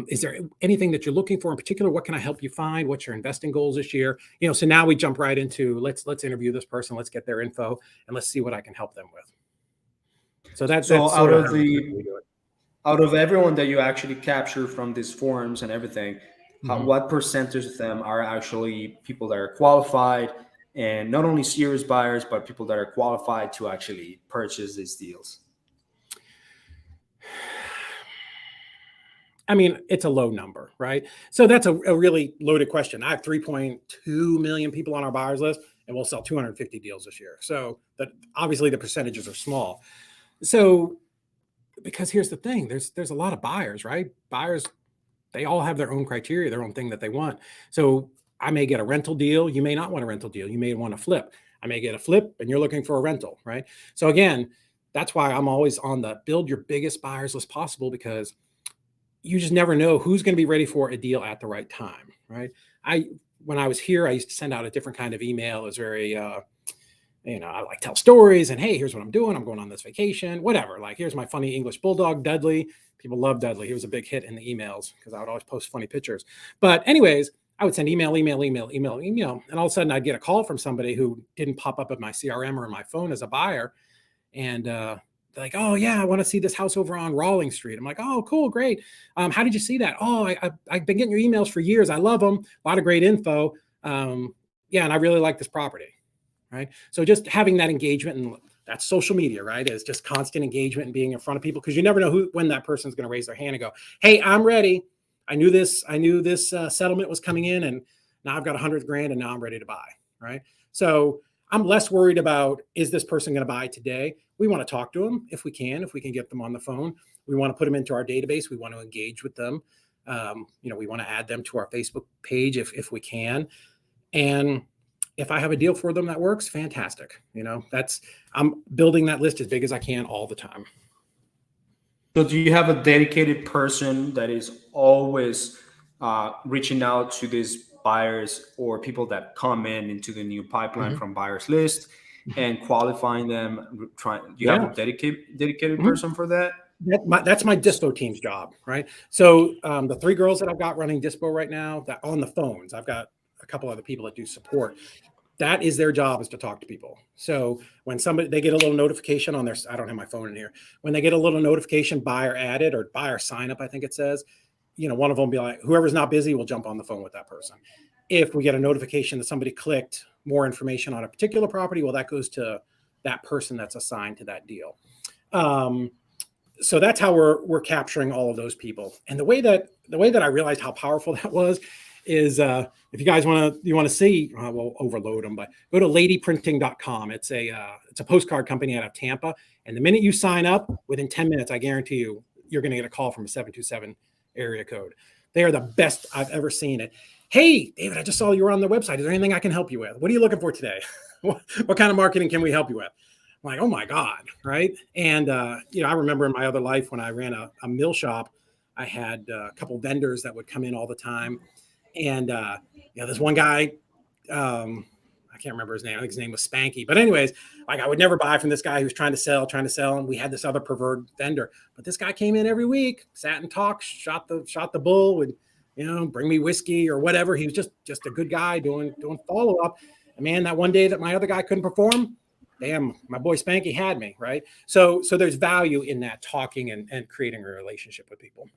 [SPEAKER 2] Is there anything that you're looking for in particular? What can I help you find? What's your investing goals this year? So now we jump right into let's interview this person. Let's get their info and let's see what I can help them with. So that's
[SPEAKER 1] out of everyone that you actually capture from these forums and everything, what percentage of them are actually people that are qualified, and not only serious buyers, but people that are qualified to actually purchase these deals?
[SPEAKER 2] I mean, it's a low number, right? So that's a really loaded question. I have 3.2 million people on our buyers list, and we'll sell 250 deals this year. So that obviously the percentages are small. So because here's the thing, there's a lot of buyers, right? Buyers, they all have their own criteria, their own thing that they want. So I may get a rental deal. You may not want a rental deal. You may want a flip. I may get a flip and you're looking for a rental, right? So again, that's why I'm always on the build your biggest buyers list possible, because you just never know who's going to be ready for a deal at the right time, right? When I was here, I used to send out a different kind of email. It was very, I like tell stories and, hey, here's what I'm doing. I'm going on this vacation, whatever. Like, here's my funny English bulldog, Dudley. People love Dudley. He was a big hit in the emails because I would always post funny pictures. But anyways, I would send email. And all of a sudden I'd get a call from somebody who didn't pop up at my CRM or my phone as a buyer. And, they're like, oh yeah, I want to see this house over on Rawlings Street. I'm like, oh, cool, great. How did you see that? Oh, I've been getting your emails for years. I love them. A lot of great info. And I really like this property, right? So just having that engagement, and that's social media, right? It's just constant engagement and being in front of people, because you never know when that person's going to raise their hand and go, hey, I'm ready. I knew this settlement was coming in, and now I've got $100,000 and now I'm ready to buy, right? So I'm less worried about, is this person going to buy today? We want to talk to them if we can get them on the phone. We want to put them into our database. We want to engage with them. We want to add them to our Facebook page if we can. And if I have a deal for them that works, fantastic. I'm building that list as big as I can all the time.
[SPEAKER 1] So do you have a dedicated person that is always reaching out to these buyers or people that come into the new pipeline from buyers list and qualifying them? Do you have a dedicated person for that?
[SPEAKER 2] That's my Dispo team's job, right? So the 3 girls that I've got running Dispo right now, that on the phones, I've got a couple other people that do support. That is their job, is to talk to people. So when they get a little notification on I don't have my phone in here. When they get a little notification, buyer added or buyer sign up, I think it says, one of them will be like, whoever's not busy will jump on the phone with that person. If we get a notification that somebody clicked more information on a particular property, well, that goes to that person that's assigned to that deal. So that's how we're capturing all of those people. And the way that I realized how powerful that was is if you guys want to see, we'll overload them, but go to ladyprinting.com. It's a postcard company out of Tampa. And the minute you sign up, within 10 minutes, I guarantee you're going to get a call from a 727 area code. They are the best I've ever seen it. Hey, David, I just saw you were on the website. Is there anything I can help you with? What are you looking for today? What kind of marketing can we help you with? I'm like, oh my God. Right. And, I remember in my other life when I ran a mill shop, I had a couple vendors that would come in all the time. And, this one guy, I can't remember his name. I think his name was Spanky. But anyways, like I would never buy from this guy who was trying to sell. And we had this other pervert vendor. But this guy came in every week, sat and talked, shot the bull, would, bring me whiskey or whatever. He was just a good guy doing follow-up. And man, that one day that my other guy couldn't perform, damn, my boy Spanky had me, right? So there's value in that, talking and creating a relationship with people.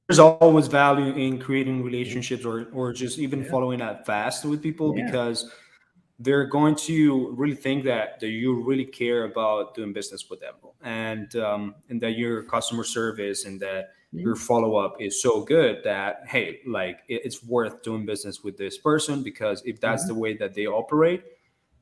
[SPEAKER 1] There's always value in creating relationships or just even following that fast with people because they're going to really think that you really care about doing business with them and that your customer service and that your follow-up is so good that, hey, like it's worth doing business with this person, because if that's the way that they operate,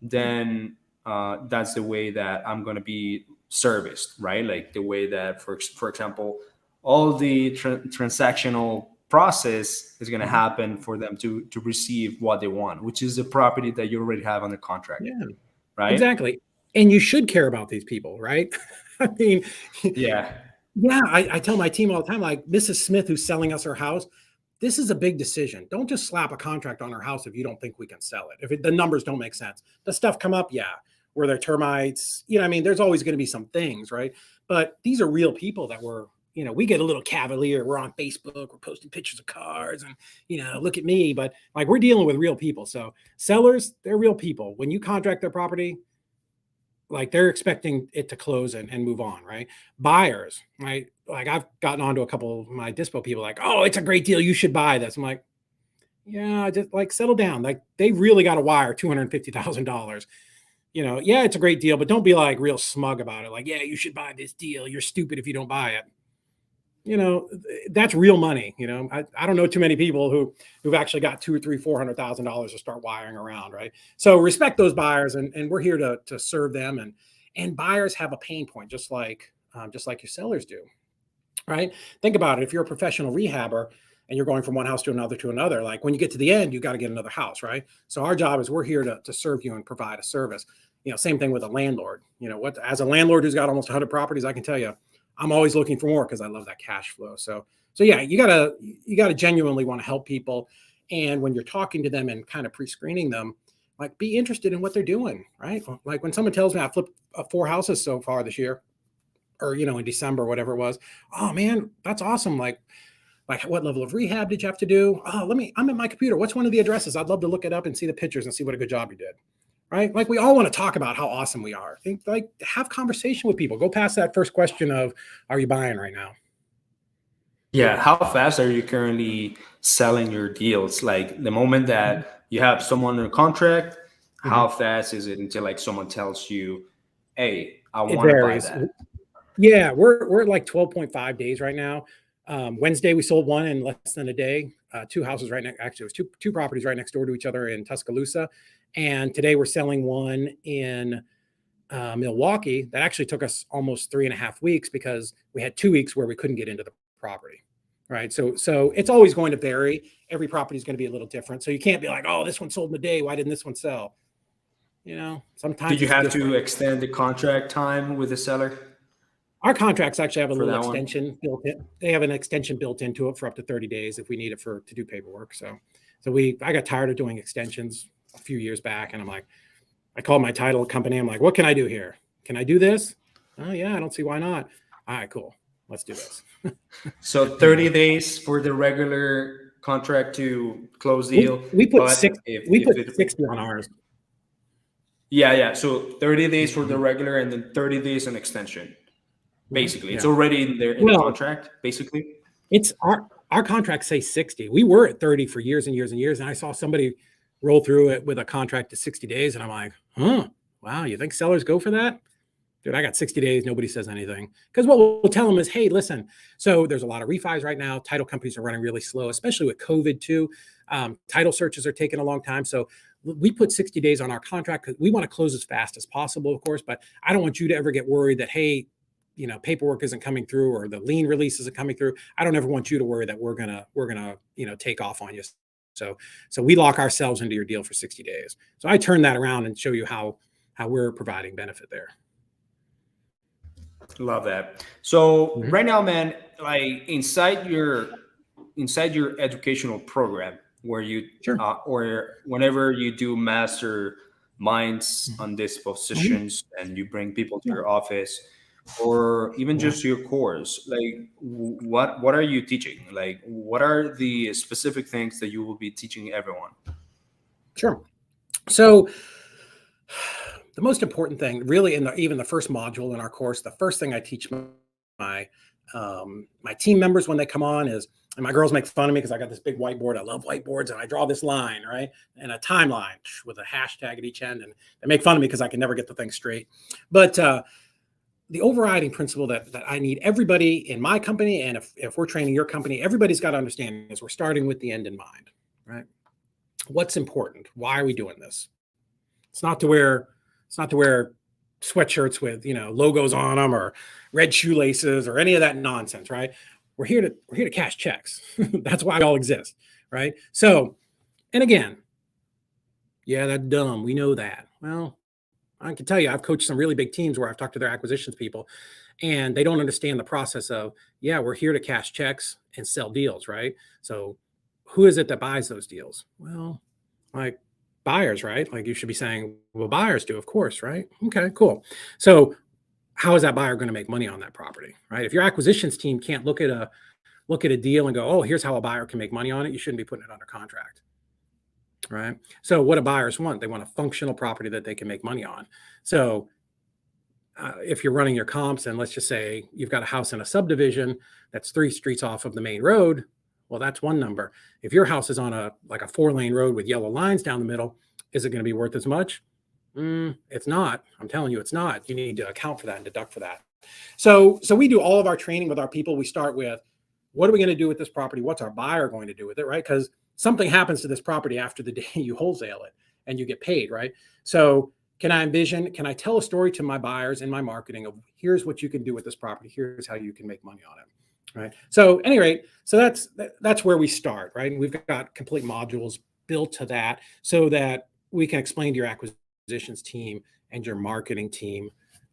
[SPEAKER 1] then that's the way that I'm going to be serviced, right? Like the way that, for example, all the transactional process is going to happen for them to receive what they want, which is the property that you already have under contract.
[SPEAKER 2] Yeah,
[SPEAKER 1] right.
[SPEAKER 2] Exactly. And you should care about these people, right? I mean, I tell my team all the time, like Mrs. Smith, who's selling us her house, this is a big decision. Don't just slap a contract on her house if you don't think we can sell it. If the numbers don't make sense, the stuff come up. Were there termites? There's always going to be some things, right? But these are real people that we get a little cavalier. We're on Facebook, we're posting pictures of cars and, look at me, but like we're dealing with real people. So sellers, they're real people. When you contract their property, like they're expecting it to close and move on, right? Buyers, right? Like I've gotten onto a couple of my Dispo people like, oh, it's a great deal. You should buy this. I'm like, yeah, just like settle down. Like they really got to wire $250,000. It's a great deal, but don't be like real smug about it. Like, yeah, you should buy this deal. You're stupid if you don't buy it. That's real money. I don't know too many people who've actually got $200,000 or $300,000, $400,000 to start wiring around, right? So respect those buyers, and we're here to serve them. And buyers have a pain point, just like your sellers do, right? Think about it. If you're a professional rehabber and you're going from one house to another, like when you get to the end, you got to get another house, right? So our job is we're here to serve you and provide a service. Same thing with a landlord. As a landlord who's got almost 100 properties, I can tell you, I'm always looking for more because I love that cash flow. So yeah, you gotta genuinely want to help people. And when you're talking to them and kind of pre-screening them, like be interested in what they're doing, right? Like when someone tells me I flipped 4 houses so far this year, or in December, whatever it was. Oh man, that's awesome. Like what level of rehab did you have to do? Oh, I'm at my computer. What's one of the addresses? I'd love to look it up and see the pictures and see what a good job you did. Right? Like we all want to talk about how awesome we are. Like have conversation with people. Go past that first question of, are you buying right now?
[SPEAKER 1] Yeah. How fast are you currently selling your deals? Like the moment that you have someone under contract, how fast is it until like someone tells you, hey, I want to buy that?
[SPEAKER 2] Yeah, we're at like 12.5 days right now. Wednesday, we sold one in less than a day. 2 houses right next, actually it was two properties right next door to each other in Tuscaloosa. And today we're selling one in Milwaukee that actually took us almost 3.5 weeks because we had 2 weeks where we couldn't get into the property. Right. So it's always going to vary. Every property is going to be a little different. So you can't be like, oh, this one sold in a day. Why didn't this one sell? Sometimes.
[SPEAKER 1] Did you have to extend the contract time with the seller?
[SPEAKER 2] Our contracts actually have a
[SPEAKER 1] For
[SPEAKER 2] little
[SPEAKER 1] that one?
[SPEAKER 2] extension built in. They have an extension built into it for up to 30 days if we need it to do paperwork. So I got tired of doing extensions a few years back, and I called my title company. I'm like, what can I do here? Can I do this? Oh yeah, I don't see why not. All right, cool. Let's do this.
[SPEAKER 1] So 30 days for the regular contract to close deal.
[SPEAKER 2] We put
[SPEAKER 1] but
[SPEAKER 2] 60 on ours.
[SPEAKER 1] Yeah. So 30 days for the regular and then 30 days an extension. Basically, it's already in there in the contract, basically.
[SPEAKER 2] It's our contracts say 60. We were at 30 for years and years and years. And I saw somebody roll through it with a contract to 60 days. And I'm like, wow, you think sellers go for that? Dude, I got 60 days. Nobody says anything. Because what we'll tell them is, hey, listen, so there's a lot of refis right now. Title companies are running really slow, especially with COVID too. Title searches are taking a long time. So we put 60 days on our contract because we want to close as fast as possible, of course. But I don't want you to ever get worried that, hey, paperwork isn't coming through or the lien release isn't coming through. I don't ever want you to worry that we're gonna take off on you. So we lock ourselves into your deal for 60 days. So I turn that around and show you how we're providing benefit there.
[SPEAKER 1] Love that. So right now, man, like inside your educational program where you or whenever you do master minds on dispositions and you bring people to your office or even just your course, like what are you teaching? Like what are the specific things that you will be teaching everyone?
[SPEAKER 2] Sure. So the most important thing really even the first module in our course, the first thing I teach my team members when they come on is, and my girls make fun of me because I got this big whiteboard. I love whiteboards, and I draw this line, right? And a timeline with a hashtag at each end. And they make fun of me because I can never get the thing straight. But the overriding principle that I need everybody in my company, and if we're training your company, everybody's got to understand is we're starting with the end in mind, right? What's important? Why are we doing this? It's not to wear sweatshirts with logos on them or red shoelaces or any of that nonsense, right? We're here to cash checks. That's why we all exist, right? So, and again, yeah, that's dumb. We know that. Well, I can tell you, I've coached some really big teams where I've talked to their acquisitions people, and they don't understand the process of, yeah, we're here to cash checks and sell deals, right? So, who is it that buys those deals? Well, like buyers, right? Like you should be saying, well, buyers do, of course, right? Okay, cool. So how is that buyer going to make money on that property, right? If your acquisitions team can't look at a deal and go, oh, here's how a buyer can make money on it, you shouldn't be putting it under contract, right? So what do buyers want? They want a functional property that they can make money on. So if you're running your comps and let's just say you've got a house in a subdivision that's 3 streets off of the main road, well, that's one number. If your house is on a 4-lane road with yellow lines down the middle, is it going to be worth as much? It's not. I'm telling you, it's not. You need to account for that and deduct for that. So we do all of our training with our people. We start with, what are we going to do with this property? What's our buyer going to do with it, right? Because something happens to this property after the day you wholesale it and you get paid, right? So can I tell a story to my buyers in my marketing of here's what you can do with this property. Here's how you can make money on it, right? So at any rate, so that's where we start, right? And we've got complete modules built to that so that we can explain to your acquisitions team and your marketing team,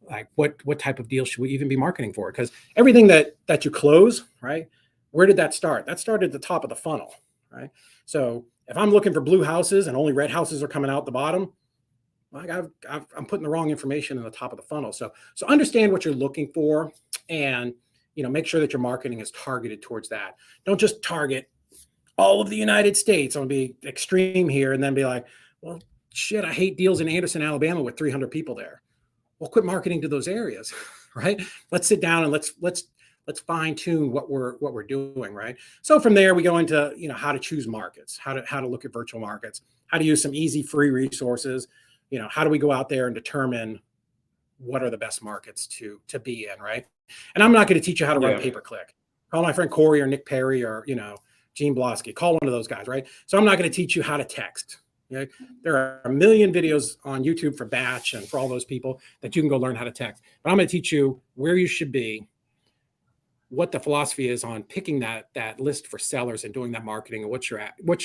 [SPEAKER 2] like what type of deal should we even be marketing for? Because everything that you close, right? Where did that start? That started at the top of the funnel, right? So if I'm looking for blue houses and only red houses are coming out the bottom, like I'm putting the wrong information in the top of the funnel. So understand what you're looking for, and make sure that your marketing is targeted towards that. Don't just target all of the United States. I'm gonna be extreme here, and then be like, well, shit, I hate deals in Anderson, Alabama with 300 people there. Well, quit marketing to those areas, right? Let's sit down and let's fine tune what we're doing, right? So from there we go into how to choose markets, how to look at virtual markets, how to use some easy free resources. How do we go out there and determine what are the best markets to be in, right? And I'm not going to teach you how to run pay-per-click. Call my friend Corey or Nick Perry or Gene Blosky. Call one of those guys, right? So I'm not going to teach you how to text. Okay? There are a million videos on YouTube for batch and for all those people that you can go learn how to text. But I'm going to teach you where you should be, what the philosophy is on picking that list for sellers and doing that marketing, and what's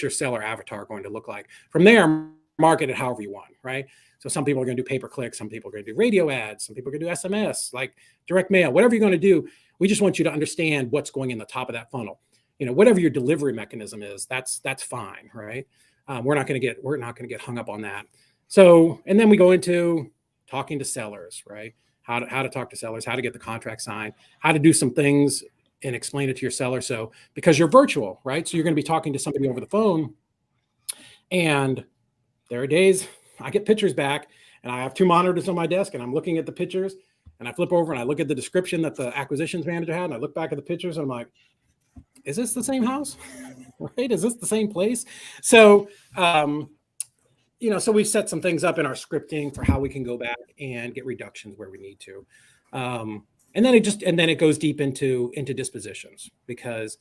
[SPEAKER 2] your seller avatar going to look like. From there, market it however you want, right? So some people are going to do pay per click, some people are going to do radio ads, some people are going to do SMS, like direct mail, whatever you're going to do. We just want you to understand what's going in the top of that funnel. Whatever your delivery mechanism is, that's fine, right? We're not going to get hung up on that. So, and then we go into talking to sellers, right? How to talk to sellers, how to get the contract signed, how to do some things and explain it to your seller. So, because you're virtual, right? So you're going to be talking to somebody over the phone, and there are days I get pictures back and I have 2 monitors on my desk and I'm looking at the pictures and I flip over and I look at the description that the acquisitions manager had and I look back at the pictures and I'm like, is this the same house? Right? Is this the same place? So, so we've set some things up in our scripting for how we can go back and get reductions where we need to. And then it goes deep into dispositions, because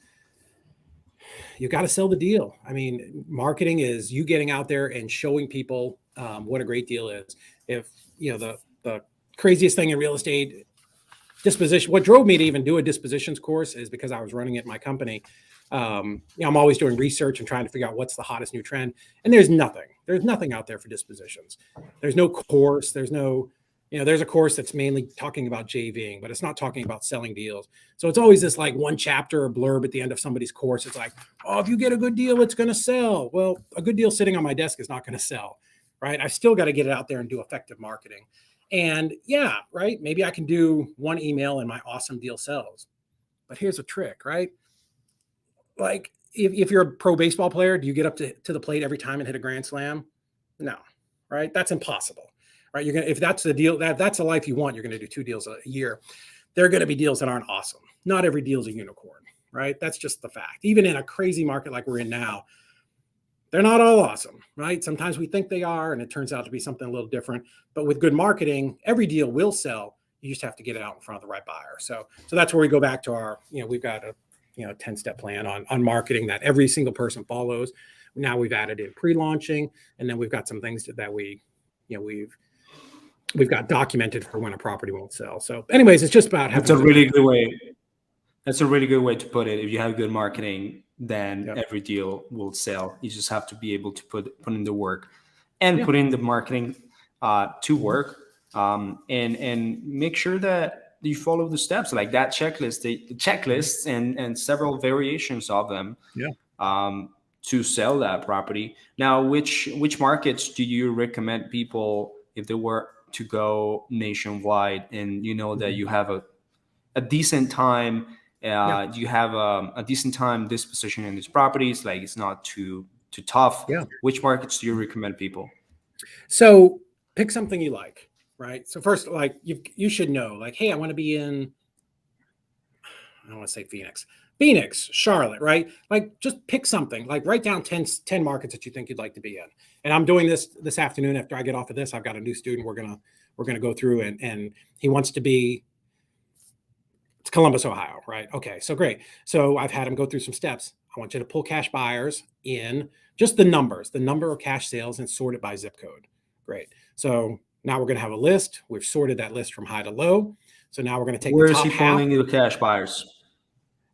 [SPEAKER 2] you got to sell the deal. I mean, marketing is you getting out there and showing people what a great deal is. If the craziest thing in real estate, disposition, what drove me to even do a dispositions course is because I was running it in my company. I'm always doing research and trying to figure out what's the hottest new trend. And there's nothing out there for dispositions. There's no course. There's a course that's mainly talking about JVing, but it's not talking about selling deals. So it's always this like one chapter or blurb at the end of somebody's course. It's like, oh, if you get a good deal, it's going to sell. Well, a good deal sitting on my desk is not going to sell, right? I still got to get it out there and do effective marketing. And yeah, right. Maybe I can do one email and my awesome deal sells. But here's a trick, right? Like if you're a pro baseball player, do you get up to the plate every time and hit a grand slam? No, right? That's impossible, right? If that's the deal, that's the life you want, you're going to do 2 deals a year. There are going to be deals that aren't awesome. Not every deal is a unicorn, right? That's just the fact. Even in a crazy market like we're in now, they're not all awesome, right? Sometimes we think they are, and it turns out to be something a little different. But with good marketing, every deal will sell. You just have to get it out in front of the right buyer. So that's where we go back to our, we've got a 10-step plan on marketing that every single person follows. Now we've added in pre-launching, and then we've got some things that we've got documented for when a property won't sell. So anyways, it's just about having.
[SPEAKER 1] That's a really good way. That's a really good way to put it. If you have good marketing, then every deal will sell. You just have to be able to put in the work and put in the marketing to work, and make sure that you follow the steps like that checklist, the checklists and several variations of them to sell that property. Now, which markets do you recommend people if they were to go nationwide and that you have a decent time? You have a decent time disposition in these properties, like it's not too tough. Which markets do you recommend people?
[SPEAKER 2] So pick something you like, right? So first, like you should know, like, hey, I want to be in, I don't want to say Phoenix, Charlotte, right? Like just pick something, like write down 10 markets that you think you'd like to be in. And I'm doing this afternoon after I get off of this. I've got a new student we're gonna go through, and he wants to be, it's Columbus, Ohio, right? Okay, so great. So I've had him go through some steps. I want you to pull cash buyers in, just the number of cash sales, and sort it by zip code. Great. So now we're going to have a list. We've sorted that list from high to low. So now we're going to take
[SPEAKER 1] Where
[SPEAKER 2] the top
[SPEAKER 1] is he pulling the cash buyers?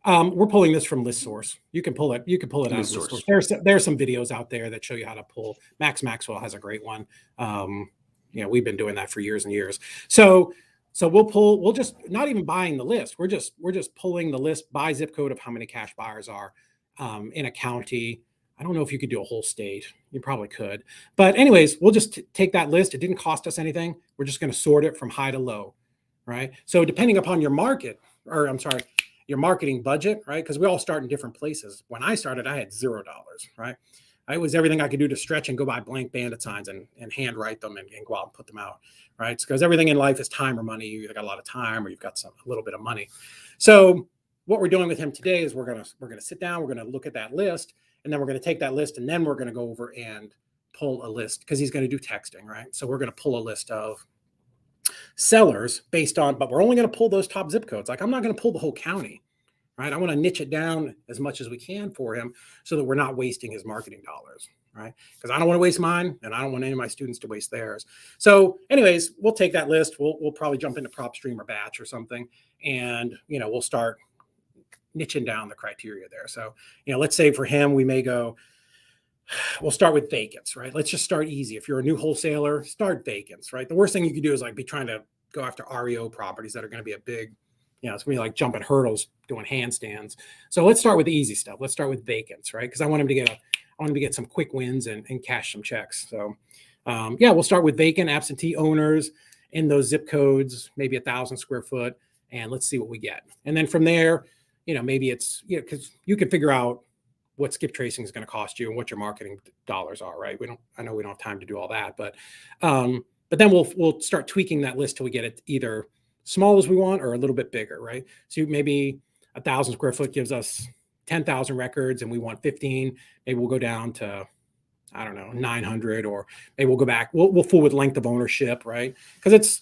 [SPEAKER 2] We're pulling this from List Source. You can pull it out of List Source. There's some videos out there that show you how to pull. Max Maxwell has a great one. We've been doing that for years and years. So we'll just not even buying the list. We're just pulling the list by zip code of how many cash buyers are in a county. I don't know if you could do a whole state. You probably could. But anyways, we'll just take that list. It didn't cost us anything. We're just going to sort it from high to low, right? So depending upon your your marketing budget, right? Because we all start in different places. When I started, I had $0, right? It was everything I could do to stretch and go buy blank bandit signs and handwrite them and go out and put them out, right? Because everything in life is time or money. You got a lot of time or you've got a little bit of money. So what we're doing with him today is we're gonna sit down, we're gonna look at that list, and then we're gonna take that list and then we're gonna go over and pull a list because he's gonna do texting, right? So we're gonna pull a list of sellers but we're only gonna pull those top zip codes. Like I'm not gonna pull the whole county, right? I want to niche it down as much as we can for him so that we're not wasting his marketing dollars. right? Because I don't want to waste mine, and I don't want any of my students to waste theirs. So anyways, we'll take that list. We'll probably jump into prop stream or batch or something, and we'll start niching down the criteria there. So let's say for him, we'll start with vacants, right? Let's just start easy. If you're a new wholesaler, start vacants, right? The worst thing you can do is like be trying to go after REO properties that are going to be a big, it's going to be like jumping hurdles, doing handstands. So let's start with the easy stuff. Let's start with vacants, right? Because I want him to get some quick wins and cash some checks. So we'll start with vacant absentee owners in those zip codes, maybe 1,000 square foot, and let's see what we get. And then from there, maybe it's, because you can figure out what skip tracing is going to cost you and what your marketing dollars are, right? I know we don't have time to do all that, but then we'll start tweaking that list till we get it either small as we want or a little bit bigger, right? So maybe 1,000 square foot gives us 10,000 records and we want 15. Maybe we'll go down to, 900, or maybe we'll go back. We'll fool with length of ownership, right? Because it's,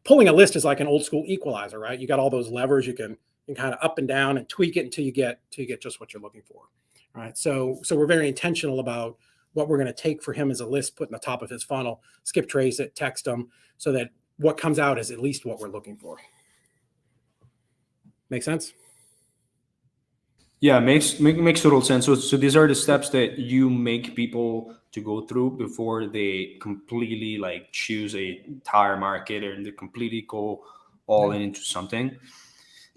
[SPEAKER 2] pulling a list is like an old school equalizer, right? You got all those levers you can kind of up and down and tweak it until you get just what you're looking for. All right. So we're very intentional about what we're going to take for him as a list, put in the top of his funnel, skip trace it, text him, so that what comes out is at least what we're looking for. Make sense?
[SPEAKER 1] Yeah, makes total sense. So these are the steps that you make people to go through before they completely like choose a entire market, or they completely go all in into something.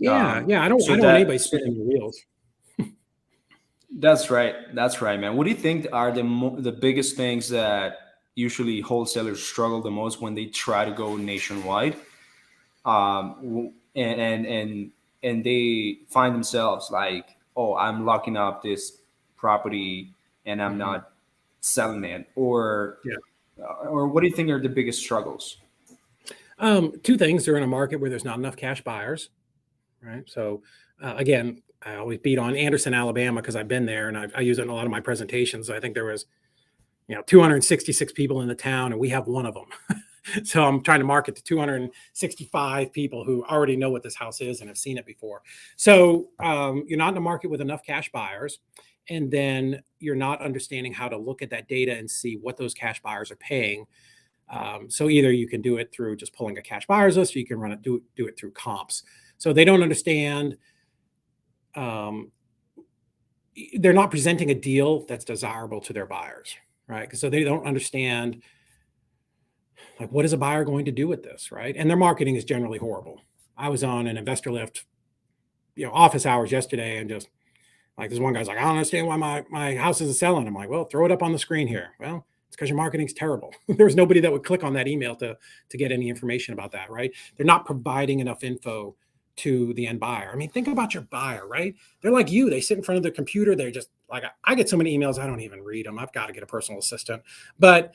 [SPEAKER 2] I don't want anybody spinning the wheels.
[SPEAKER 1] That's right, man. What do you think are the biggest things that usually wholesalers struggle the most when they try to go nationwide, and they find themselves like, oh, I'm locking up this property and I'm not selling it, or what do you think are the biggest struggles?
[SPEAKER 2] Two things: they're in a market where there's not enough cash buyers. Right. So again, I always beat on Anderson, Alabama, because I've been there and I use it in a lot of my presentations. I think there was, 266 people in the town, and we have one of them. So I'm trying to market to 265 people who already know what this house is and have seen it before. So you're not in a market with enough cash buyers, and then you're not understanding how to look at that data and see what those cash buyers are paying. So either you can do it through just pulling a cash buyers list, or you can do it through comps. So they don't understand. They're not presenting a deal that's desirable to their buyers, right? So they don't understand, like, what is a buyer going to do with this, right? And their marketing is generally horrible. I was on an investor lift, office hours yesterday, and just like this one guy's like, I don't understand why my house isn't selling. I'm like, well, throw it up on the screen here. Well, it's because your marketing's terrible. There's nobody that would click on that email to get any information about that, right? They're not providing enough info to the end buyer. I mean, think about your buyer, right? They're like you. They sit in front of the computer. They're just like, I get so many emails, I don't even read them. I've got to get a personal assistant. But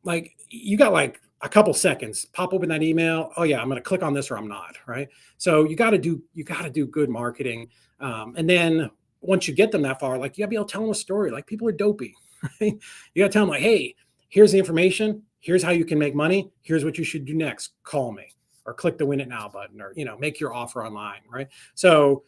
[SPEAKER 2] like, you got like a couple seconds, pop open that email. Oh yeah, I'm going to click on this or I'm not, right? So you got to do good marketing. And then once you get them that far, like, you got to be able to tell them a story. Like, people are dopey, right? You got to tell them like, hey, here's the information. Here's how you can make money. Here's what you should do next. Call me, or click the win it now button, or, make your offer online, right? So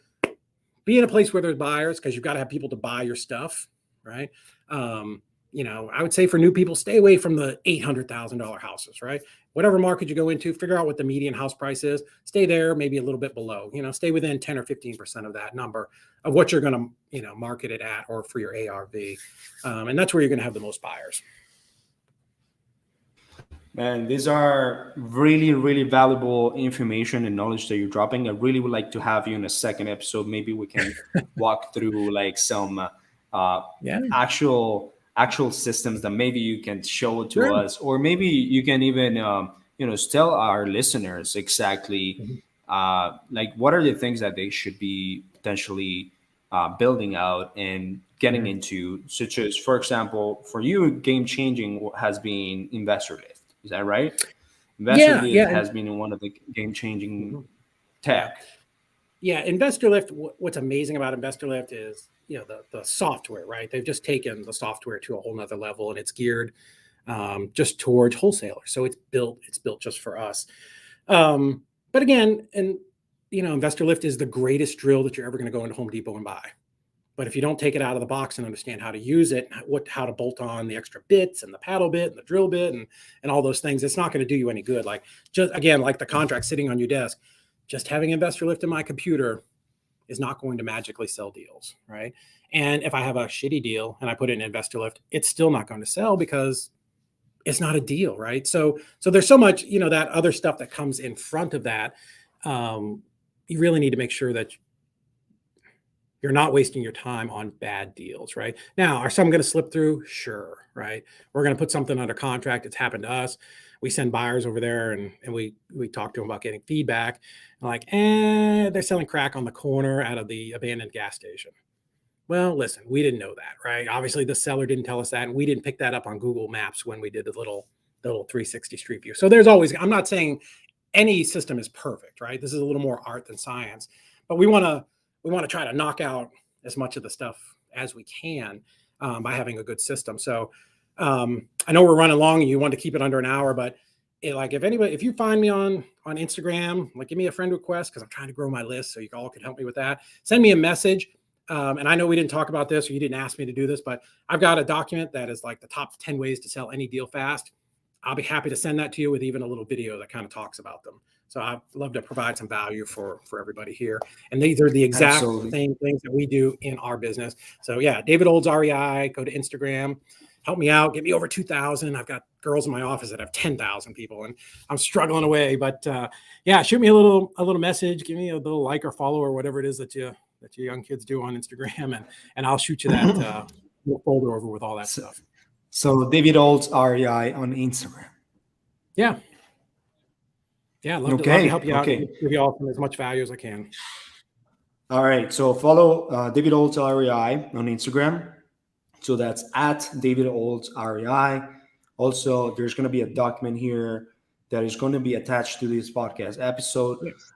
[SPEAKER 2] be in a place where there's buyers, because you've got to have people to buy your stuff, right? I would say for new people, stay away from the $800,000 houses, right? Whatever market you go into, figure out what the median house price is. Stay there, maybe a little bit below, stay within 10 or 15% of that number of what you're going to, market it at, or for your ARV. And that's where you're going to have the most buyers.
[SPEAKER 1] Man, these are really, really valuable information and knowledge that you're dropping. I really would like to have you in a second episode. Maybe we can walk through like some actual systems that maybe you can show to us, or maybe you can even tell our listeners exactly like what are the things that they should be potentially building out and getting into, such as, for example, for you, game changing has been Investor Lift. Is that right? Investor Lift has been one of the game-changing tech.
[SPEAKER 2] Yeah, Investor Lift. What's amazing about Investor Lift is, the software, right? They've just taken the software to a whole nother level, and it's geared just towards wholesalers. So it's built just for us. But again, Investor Lift is the greatest drill that you're ever going to go into Home Depot and buy. But if you don't take it out of the box and understand how to use it, how to bolt on the extra bits and the paddle bit and the drill bit and all those things, it's not going to do you any good. Like, just again, like the contract sitting on your desk, just having Investor Lift in my computer is not going to magically sell deals, right? And if I have a shitty deal and I put it in Investor Lift, it's still not going to sell because it's not a deal, right? So there's so much, that other stuff that comes in front of that. You really need to make sure that you're not wasting your time on bad deals, right? Now, are some going to slip through? Sure, right? We're going to put something under contract. It's happened to us. We send buyers over there and we talk to them about getting feedback. And like, they're selling crack on the corner out of the abandoned gas station. Well, listen, we didn't know that, right? Obviously, the seller didn't tell us that, and we didn't pick that up on Google Maps when we did the little 360 Street View. So there's always, I'm not saying any system is perfect, right? This is a little more art than science, but we want to try to knock out as much of the stuff as we can by having a good system. So I know we're running long and you want to keep it under an hour, but if you find me on Instagram, like give me a friend request because I'm trying to grow my list so you all can help me with that. Send me a message. And I know we didn't talk about this or you didn't ask me to do this, but I've got a document that is like the top 10 ways to sell any deal fast. I'll be happy to send that to you with even a little video that kind of talks about them. So I'd love to provide some value for everybody here. And these are the exact same things that we do in our business. So yeah, David Olds REI, go to Instagram, help me out, get me over 2,000. I've got girls in my office that have 10,000 people and I'm struggling away, but yeah, shoot me a little message, give me a little like or follow or whatever it is that you young kids do on Instagram, and I'll shoot you that little folder over with all that stuff.
[SPEAKER 1] So David Olds REI on Instagram.
[SPEAKER 2] Yeah. Yeah, love to help you out and give you all as much value as I can.
[SPEAKER 1] All right. So follow David Olds REI on Instagram. So that's at David Olds REI. Also, there's going to be a document here that is going to be attached to this podcast episode. Yes.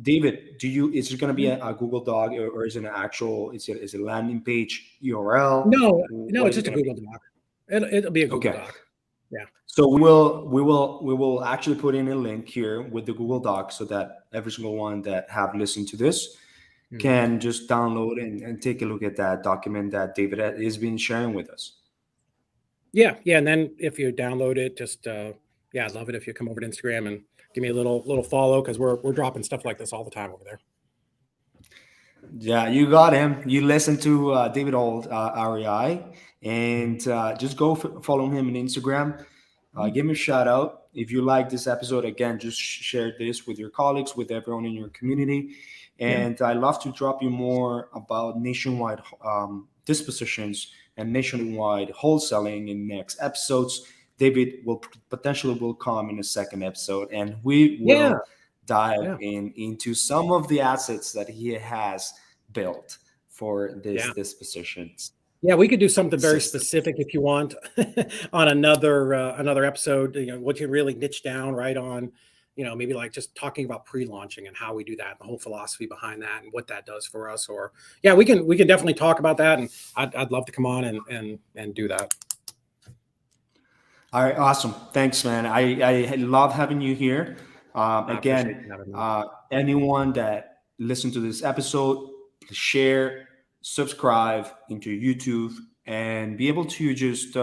[SPEAKER 1] David, is it going to be a Google Doc or is it an actual, is it a landing page URL?
[SPEAKER 2] No, it's just a Google Doc. It'll be a Google Doc. Yeah.
[SPEAKER 1] So we will actually put in a link here with the Google Doc so that every single one that have listened to this can just download and take a look at that document that David has been sharing with us.
[SPEAKER 2] Yeah. And then if you download it, just I'd love it if you come over to Instagram and give me a little follow because we're dropping stuff like this all the time over there.
[SPEAKER 1] Yeah, you got him. You listen to David Old REI and just go follow him on Instagram. Give him a shout out. If you like this episode, again, just share this with your colleagues, with everyone in your community. And I'd love to drop you more about nationwide dispositions and nationwide wholesaling in next episodes. David will potentially come in a second episode, and we will dive into some of the assets that he has built for this dispositions.
[SPEAKER 2] Yeah, we could do something very specific if you want on another episode. What you really niche down right on, maybe like just talking about pre-launching and how we do that, the whole philosophy behind that, and what that does for us. Or we can definitely talk about that, and I'd love to come on and do that.
[SPEAKER 1] All right, awesome. Thanks, man. I love having you here. Again, anyone that listened to this episode, share, subscribe into YouTube, and be able to just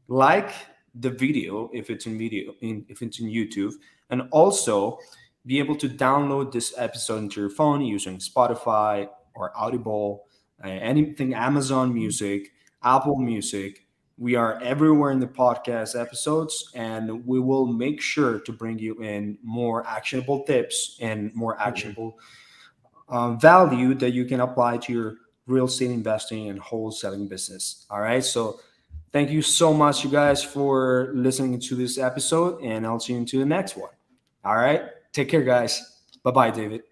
[SPEAKER 1] like the video if it's in YouTube, and also be able to download this episode into your phone using Spotify or Audible, anything, Amazon Music, Apple Music. We are everywhere in the podcast episodes, and we will make sure to bring you in more actionable tips and more actionable value that you can apply to your real estate investing and wholesaling business. All right. So thank you so much, you guys, for listening to this episode, and I'll see you into the next one. All right. Take care, guys. Bye-bye, David.